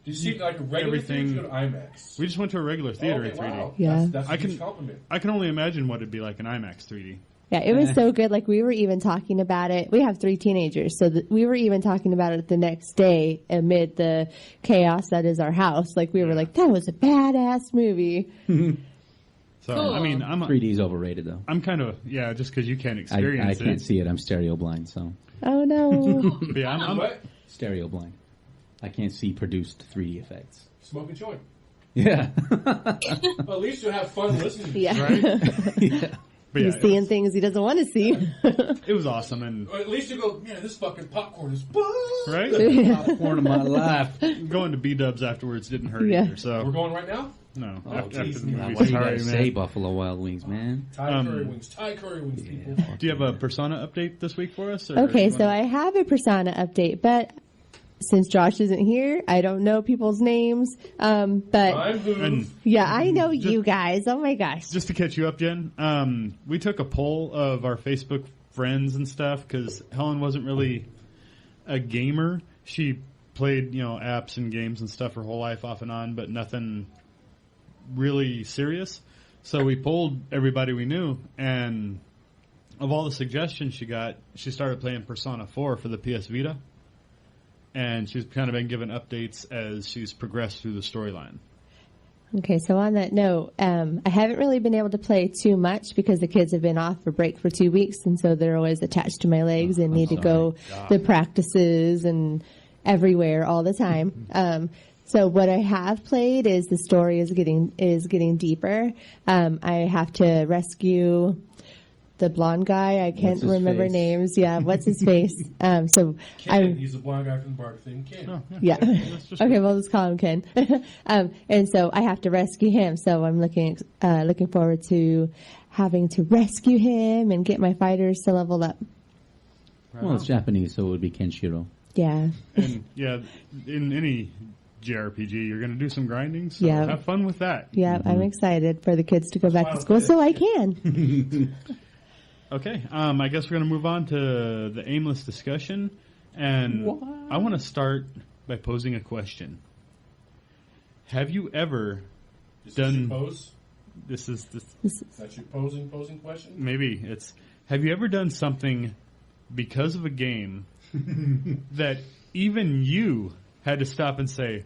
you see like a regular everything. theater, you go to IMAX. We just went to a regular theater in 3D. Wow. Yeah. That's a huge compliment. I can only imagine what it'd be like in IMAX 3D. Yeah, it was so good. Like, we were even talking about it. We have 3 teenagers, so we were even talking about it the next day amid the chaos that is our house. Like, we were like, that was a badass movie. So, Cool. I mean, 3D's overrated, though. I'm kind of, just because you can't experience I can't see it. I'm stereo blind, so. Oh, no. But yeah, I'm What? Stereo blind. I can't see produced 3D effects. Smoke a joint. Yeah. Well, at least you'll have fun listening. Yeah. right. Yeah. But He's yeah, seeing things he doesn't want to see. it was awesome, and Or at least you go, man, this fucking popcorn is right, Popcorn of my life. going to B-dubs afterwards didn't hurt Yeah. either. So We're going right now? no, Oh, after geez, the man. movie. What do you Sorry, gotta man. say, Buffalo Wild Wings, man? Thai curry wings. Thai curry wings, people. Do you have a Persona update this week for us? Or Okay, you so wanna- I have a Persona update, but since Josh isn't here, I don't know people's names. But I'm who? and yeah, I know you guys. Oh my gosh. just to catch you up, Jen, we took a poll of our Facebook friends and stuff because Helen wasn't really a gamer. She played, apps and games and stuff her whole life off and on, but nothing really serious. So we polled everybody we knew, and of all the suggestions she got, she started playing Persona 4 for the PS Vita. And she's kind of been given updates as she's progressed through the storyline. Okay, so on that note, I haven't really been able to play too much because the kids have been off for break for 2 weeks, and so they're always attached to my legs and need to go to practices and everywhere all the time. So what I have played is the story is getting deeper. I have to rescue the blonde guy. I can't remember names. Yeah, what's his face? So Ken. He's the blind guy from the Bark thing. Ken. Oh, yeah. Okay, we'll just call him Ken. And so I have to rescue him. So I'm looking forward to having to rescue him and get my fighters to level up. Well, it's Japanese, so it would be Kenshiro. Yeah. And yeah, in any JRPG, you're going to do some grinding, so Yeah. have fun with that. Yeah, I'm excited for the kids to go back to school so I can. Okay, I guess we're going to move on to the aimless discussion, and I want to start by posing a question. Have you ever done... Pose? This is That's your posing question? maybe it's... Have you ever done something because of a game that even you had to stop and say,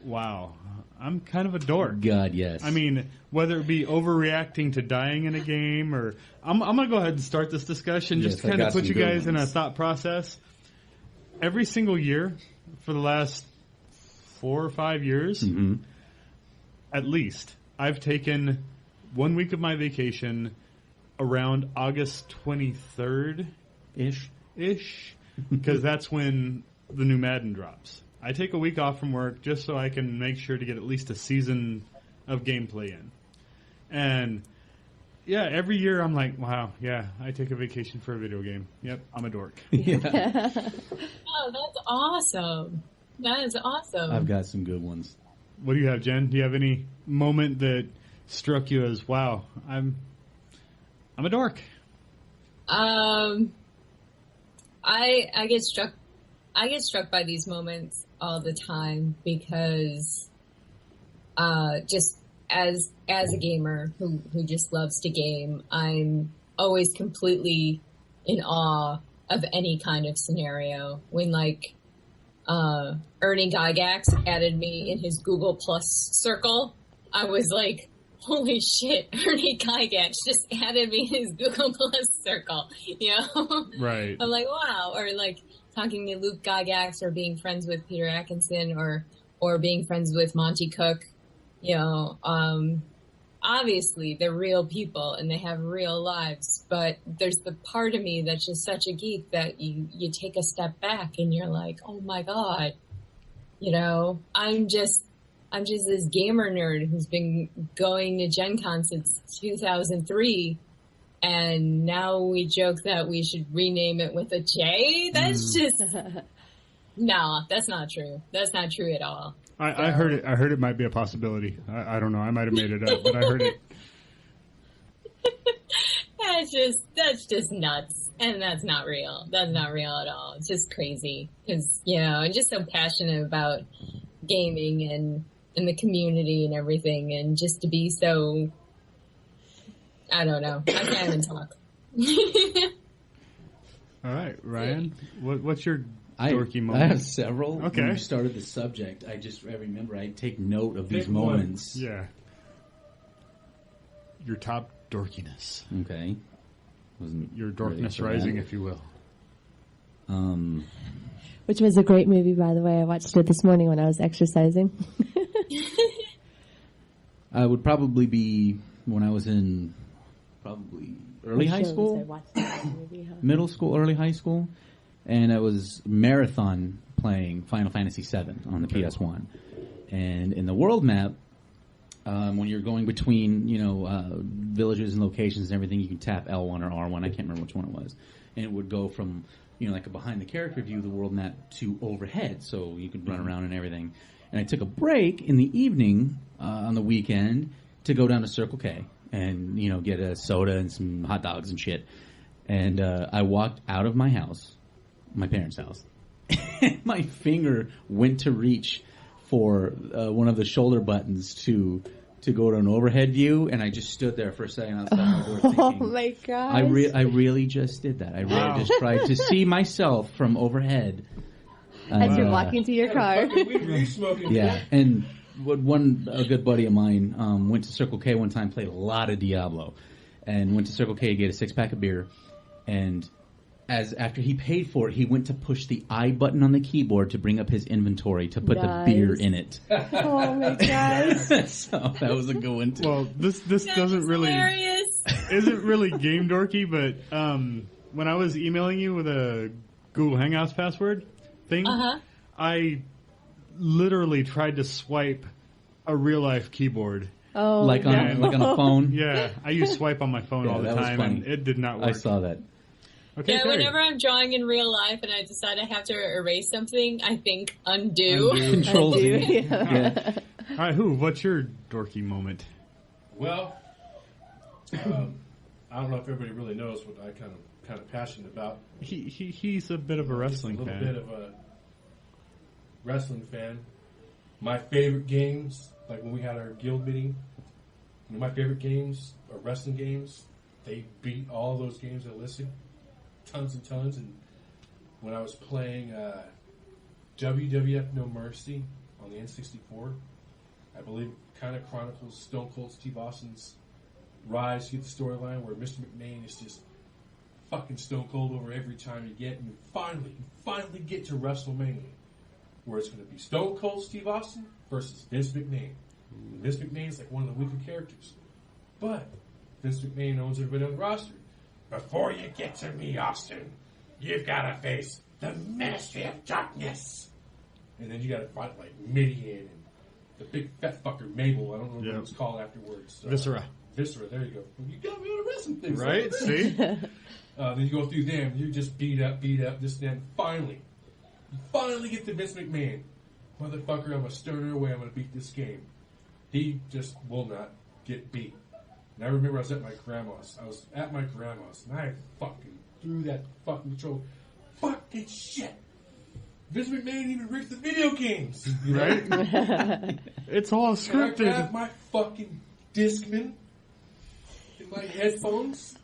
wow, I'm kind of a dork? God, yes. I mean, whether it be overreacting to dying in a game, or I'm going to go ahead and start this discussion just Yes, to I kind of got put some you good guys in a ones. thought process. Every single year for the last 4 or 5 years, at least, I've taken 1 week of my vacation around August 23rd ish, because that's when the new Madden drops. I take a week off from work just so I can make sure to get at least a season of gameplay in. And yeah, every year I'm like, wow, yeah, I take a vacation for a video game. Yep, I'm a dork. Oh, that's awesome. That is awesome. I've got some good ones. What do you have, Jen? Do you have any moment that struck you as, wow, I'm I'm a dork. I get struck by these moments all the time because just as a gamer who just loves to game, I'm always completely in awe of any kind of scenario. When Ernie Gygax added me in his Google Plus circle, I was like, holy shit, Ernie Gygax just added me in his Google Plus circle, Right. I'm like, wow. Or talking to Luke Gygax or being friends with Peter Atkinson or being friends with Monty Cook, obviously they're real people and they have real lives, but there's the part of me that's just such a geek that you take a step back and you're like, oh my God, I'm just this gamer nerd who's been going to Gencon since 2003, and now we joke that we should rename it with a J? That's just... No, that's not true. That's not true at all. I heard it. I heard it might be a possibility. I don't know. I might have made it up, but I heard it. That's just nuts, and that's not real. That's not real at all. It's just crazy because I'm just so passionate about gaming and the community and everything, and just to be so, I don't know. I can't even talk. All right, Ryan, what's your dorky moment? I have several. Okay. When you started the subject, I remember I take note of these moments. Yeah. Your top dorkiness. Okay. Your Dorkness Rising, if you will. Which was a great movie, by the way. I watched it this morning when I was exercising. I would probably be when I was in probably early high school, middle school, early high school, and I was marathon playing Final Fantasy VII on the PS1. And in the world map, when you're going between villages and locations and everything, you can tap L1 or R1. I can't remember which one it was, and it would go from like a behind the character view of the world map to overhead, so you could run around and everything. And I took a break in the evening on the weekend to go down to Circle K and get a soda and some hot dogs and shit. And I walked out of my house, my parents' house, and my finger went to reach for one of the shoulder buttons to go to an overhead view, and I just stood there for a second outside my door thinking, oh my God! I really just did that. I really just tried to see myself from overhead. As you're walking to your car. Yeah, and a good buddy of mine went to Circle K one time, played a lot of Diablo, and went to Circle K to get a 6-pack of beer, and after he paid for it, he went to push the I button on the keyboard to bring up his inventory to put the beer in it. Oh my God! So that was a good one too. Well, this doesn't really isn't really game dorky, but when I was emailing you with a Google Hangouts password thing, I literally tried to swipe a real life keyboard. Oh, like on a phone. Yeah, I use swipe on my phone all the time, and it did not work. I saw that. Okay, yeah, whenever I'm drawing in real life and I decide I have to erase something, I think undo. Control Z. Yeah. All right, what's your dorky moment? Well, I don't know if everybody really knows what I kind of passionate about. He's a bit of a wrestling fan. A little bit of a wrestling fan. My favorite games, like when we had our guild meeting, my favorite games are wrestling games. They beat all those games I listed. Tons and tons. And when I was playing WWF No Mercy on the N64, I believe it kind of chronicles Stone Cold Steve Austin's rise to the storyline where Mr. McMahon is just fucking Stone Cold over every time you get, and you finally get to WrestleMania, where it's going to be Stone Cold Steve Austin versus Vince McMahon. And Vince McMahon's like one of the weaker characters, but Vince McMahon owns everybody on the roster. Before you get to me, Austin, you've got to face the Ministry of Darkness. And then you got to fight like Midian and the big fat fucker Mabel. I don't know what it was called afterwards. Viscera. There you go. You got me on a wrestling thing. Right? See? Then you go through them. You just beat up, this and then finally get to Vince McMahon. Motherfucker, I'm going to start her away. I'm going to beat this game. He just will not get beat. And I remember I was at my grandma's. And I fucking threw that fucking control. Fuck this shit. Vince McMahon even rigged the video games. You know? Right? It's all scripted. And I grabbed my fucking Discman and my headphones.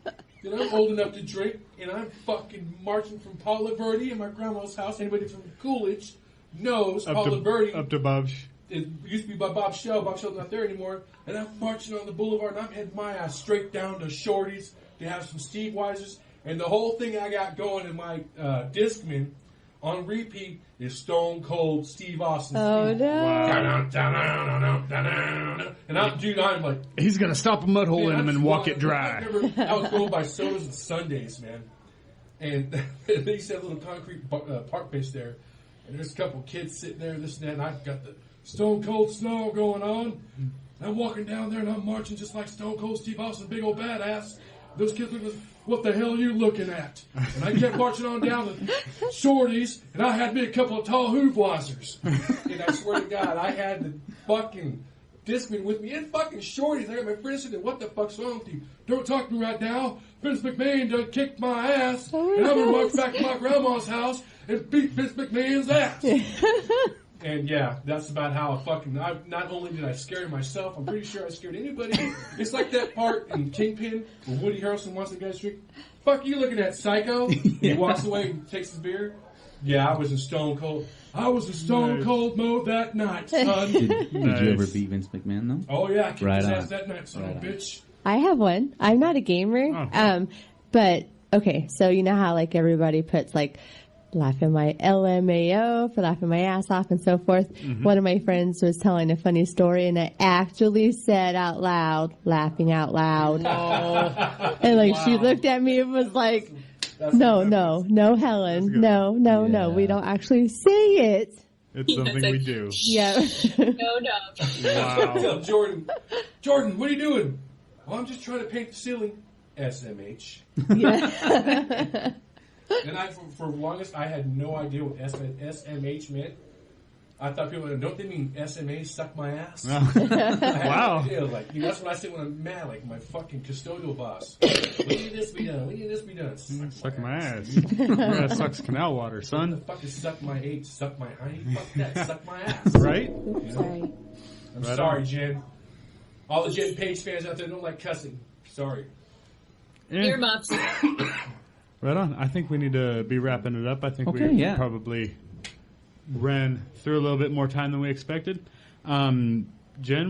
And I'm old enough to drink. And I'm fucking marching from Paul Laverty in my grandma's house. Anybody from Coolidge knows Paul Laverty. Up to Bob's. It used to be by Bob Shell. Bob Shell's not there anymore. And I'm marching on the boulevard, and I'm heading my ass straight down to Shorty's to have some Steve Weisers. And the whole thing I got going in my Discman on repeat is Stone Cold Steve Austin. Oh, no. Wow. And I'm like... He's going to stop a mud hole in him and walk it dry. I was going by sodas and Sundays, man. And they used to have a little concrete park bench there. And there's a couple kids sitting there, this and that, and I've got the Stone Cold Snow going on. And I'm walking down there, and I'm marching just like Stone Cold Steve Austin, big old badass. Those kids look like, what the hell are you looking at? And I kept marching on down to Shorty's, and I had me a couple of tall Hoovwazers. And I swear to God, I had the fucking Discman with me in fucking Shorty's. I got my friends saying, what the fuck's wrong with you? Don't talk to me right now. Vince McMahon done kicked my ass, and I'm going to walk back to my grandma's house and beat Vince McMahon's ass. And yeah, that's about how not only did I scare myself, I'm pretty sure I scared anybody. It's like that part in Kingpin where Woody Harrelson wants the guy's drink. Fuck you looking at, psycho? He walks away and takes his beer. Yeah, I was in Stone Cold mode that night, son. Did you ever beat Vince McMahon, though? Oh yeah, I kicked his ass that night, son of a bitch. I have one. I'm not a gamer. Oh. But okay, so you know how like everybody puts like laughing my LMAO for laughing my ass off and so forth. Mm-hmm. One of my friends was telling a funny story, and I actually said out loud, laughing out loud. Oh. And like she looked at me and was like, no, Helen, no, we don't actually say it. It's something we do. Yeah. No. Wow. Tell Jordan, what are you doing? Well, I'm just trying to paint the ceiling. SMH. Yeah. And for the longest, I had no idea what SMH meant. I thought people would, don't they mean SMA, suck my ass? No. I had Wow. no idea. Like, that's what I say when I'm mad, like my fucking custodial boss. We need this to be done. Suck my ass. That sucks canal water, What the son. fuck is suck my H, suck my honey? Fuck that, suck my ass. Right? You know? Sorry. I'm Right sorry, on. Jen. All the Jen Page fans out there don't like cussing. Sorry. Yeah. Earmuffs. Right on. I think we need to be wrapping it up. I think Okay, we yeah. probably ran through a little bit more time than we expected. Jen,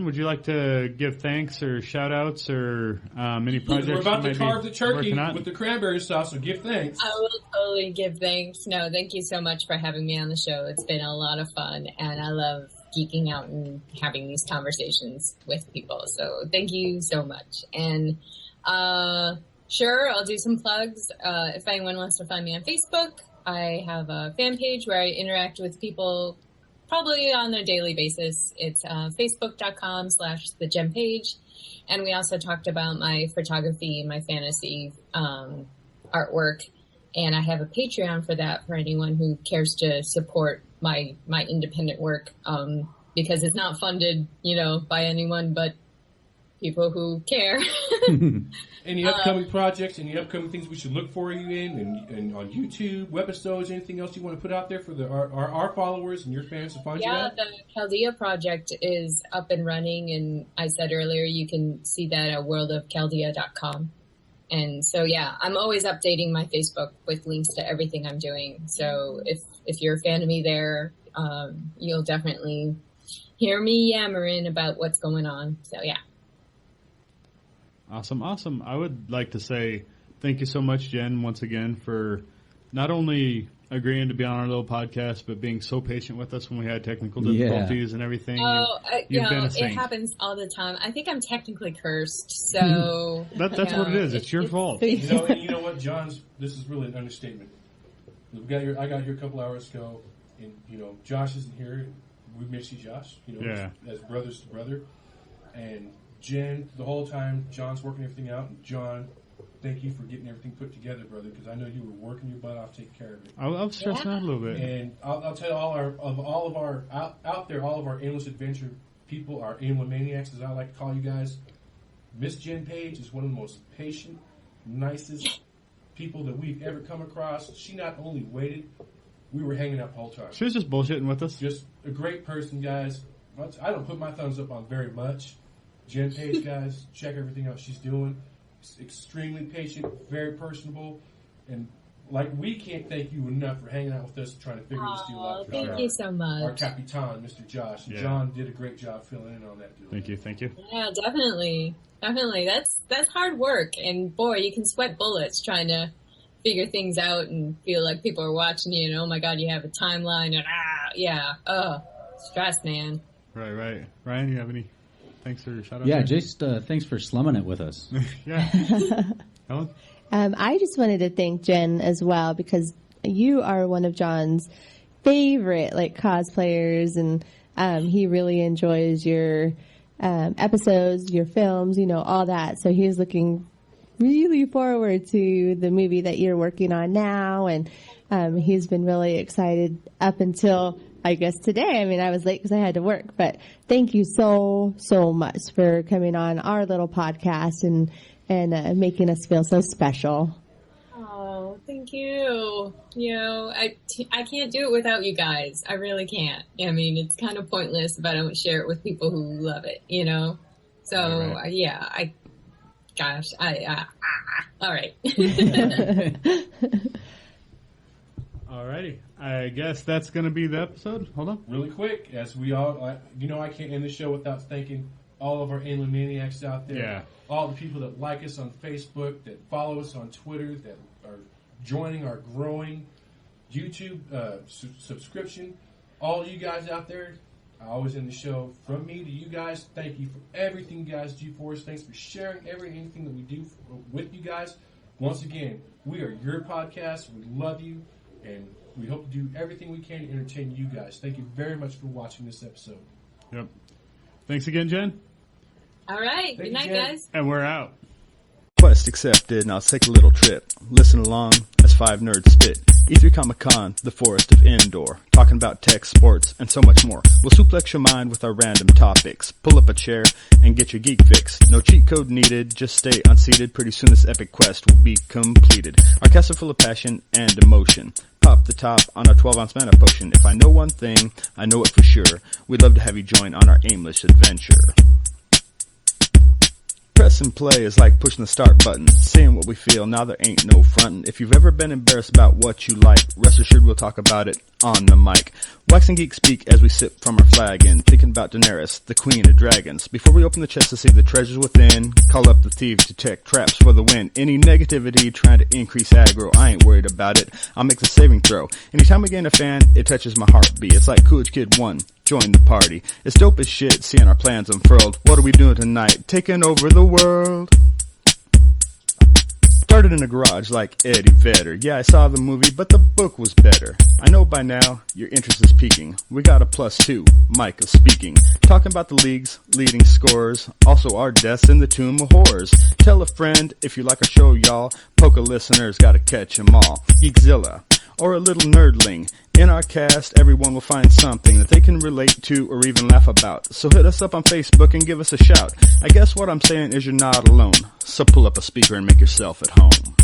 would you like to give thanks or shout-outs or any projects We're about you to might carve be the turkey working on? with the cranberry sauce, so give thanks. I will totally give thanks. No, thank you so much for having me on the show. It's been a lot of fun, and I love geeking out and having these conversations with people. So thank you so much. And sure, I'll do some plugs. If anyone wants to find me on Facebook, I have a fan page where I interact with people probably on a daily basis. It's facebook.com/thegempage. And we also talked about my photography and my fantasy artwork. And I have a Patreon for that for anyone who cares to support my independent work, because it's not funded, by anyone but people who care. Any upcoming projects, any upcoming things we should look for you in, and on YouTube, webisodes, anything else you want to put out there for our followers and your fans to find you Yeah, at? the Chaldea project is up and running, and I said earlier you can see that at worldofchaldea.com. And so, yeah, I'm always updating my Facebook with links to everything I'm doing. So if you're a fan of me there, you'll definitely hear me yammering about what's going on. So, yeah. Awesome. I would like to say thank you so much, Jen, once again, for not only agreeing to be on our little podcast, but being so patient with us when we had technical difficulties and everything. You've been a saint. It happens all the time. I think I'm technically cursed, so... That's what it is. It's your fault. You know what, John? This is really an understatement. I got here a couple hours ago, and, Josh isn't here. We miss you, Josh, as brothers to brother. And Jen, the whole time, John's working everything out. And John, thank you for getting everything put together, brother, because I know you were working your butt off taking care of it. I was stressing out a little bit. And I'll tell you, all of our Aimless adventure people, our Aimless maniacs, as I like to call you guys, Miss Jen Page is one of the most patient, nicest people that we've ever come across. She not only waited, we were hanging out the whole time. She was just bullshitting with us. Just a great person, guys. I don't put my thumbs up on very much. Jen Page, guys, check everything out she's doing. Extremely patient, very personable, and like we can't thank you enough for hanging out with us and trying to figure this deal out. Thank you so much. Our Capitan, Mr. Josh. Yeah. John did a great job filling in on that deal. Thank you. Yeah, definitely. That's hard work, and boy, you can sweat bullets trying to figure things out and feel like people are watching you. And oh my God, you have a timeline and stress, man. Right. Ryan, you have any thanks for shout out? Yeah, just thanks for slumming it with us. Yeah. Helen? I just wanted to thank Jen as well, because you are one of John's favorite cosplayers, and he really enjoys your episodes, your films, all that. So he's looking really forward to the movie that you're working on now, and he's been really excited up until, I guess, today. I mean, I was late because I had to work, but thank you so much for coming on our little podcast and making us feel so special. Oh, thank you. I can't do it without you guys. I really can't. I mean, it's kind of pointless if I don't share it with people who love it, So, right. All right. Alrighty. I guess that's going to be the episode. Hold on. Really quick, as we all, I can't end the show without thanking all of our alien maniacs out there. Yeah. All the people that like us on Facebook, that follow us on Twitter, that are joining our growing YouTube subscription. All you guys out there, I always end the show from me to you guys. Thank you for everything you guys do for us. Thanks for sharing anything that we do with you guys. Once again, we are your podcast. We love you, and we hope to do everything we can to entertain you guys. Thank you very much for watching this episode. Yep. Thanks again, Jen. All right. Good night, guys. And we're out. Quest accepted, now let's take a little trip. Listen along as 5 nerds spit. E3 Comic-Con, the forest of Endor. Talking about tech, sports, and so much more. We'll suplex your mind with our random topics. Pull up a chair and get your geek fix. No cheat code needed, just stay unseated. Pretty soon this epic quest will be completed. Our casts are full of passion and emotion. Pop the top on our 12-ounce mana potion. If I know one thing, I know it for sure. We'd love to have you join on our aimless adventure. Press and play is like pushing the start button, saying what we feel, now there ain't no frontin'. If you've ever been embarrassed about what you like, rest assured we'll talk about it on the mic. Wax and geek speak as we sip from our flagon, thinking about Daenerys, the queen of dragons. Before we open the chest to see the treasures within, call up the thieves to check traps for the win. Any negativity trying to increase aggro, I ain't worried about it, I'll make the saving throw. Anytime we gain a fan, it touches my heartbeat. It's like Coolidge Kid 1. Join the party. It's dope as shit seeing our plans unfurled. What are we doing tonight? Taking over the world. Started in a garage like Eddie Vedder. Yeah, I saw the movie, but the book was better. I know by now your interest is peaking. We got a +2, Micah speaking. Talking about the league's leading scorers. Also our deaths in the tomb of horrors. Tell a friend if you like our show, y'all. Poker listeners gotta catch 'em all. Geekzilla. Or a little nerdling. In our cast, everyone will find something that they can relate to or even laugh about. So hit us up on Facebook and give us a shout. I guess what I'm saying is you're not alone. So pull up a speaker and make yourself at home.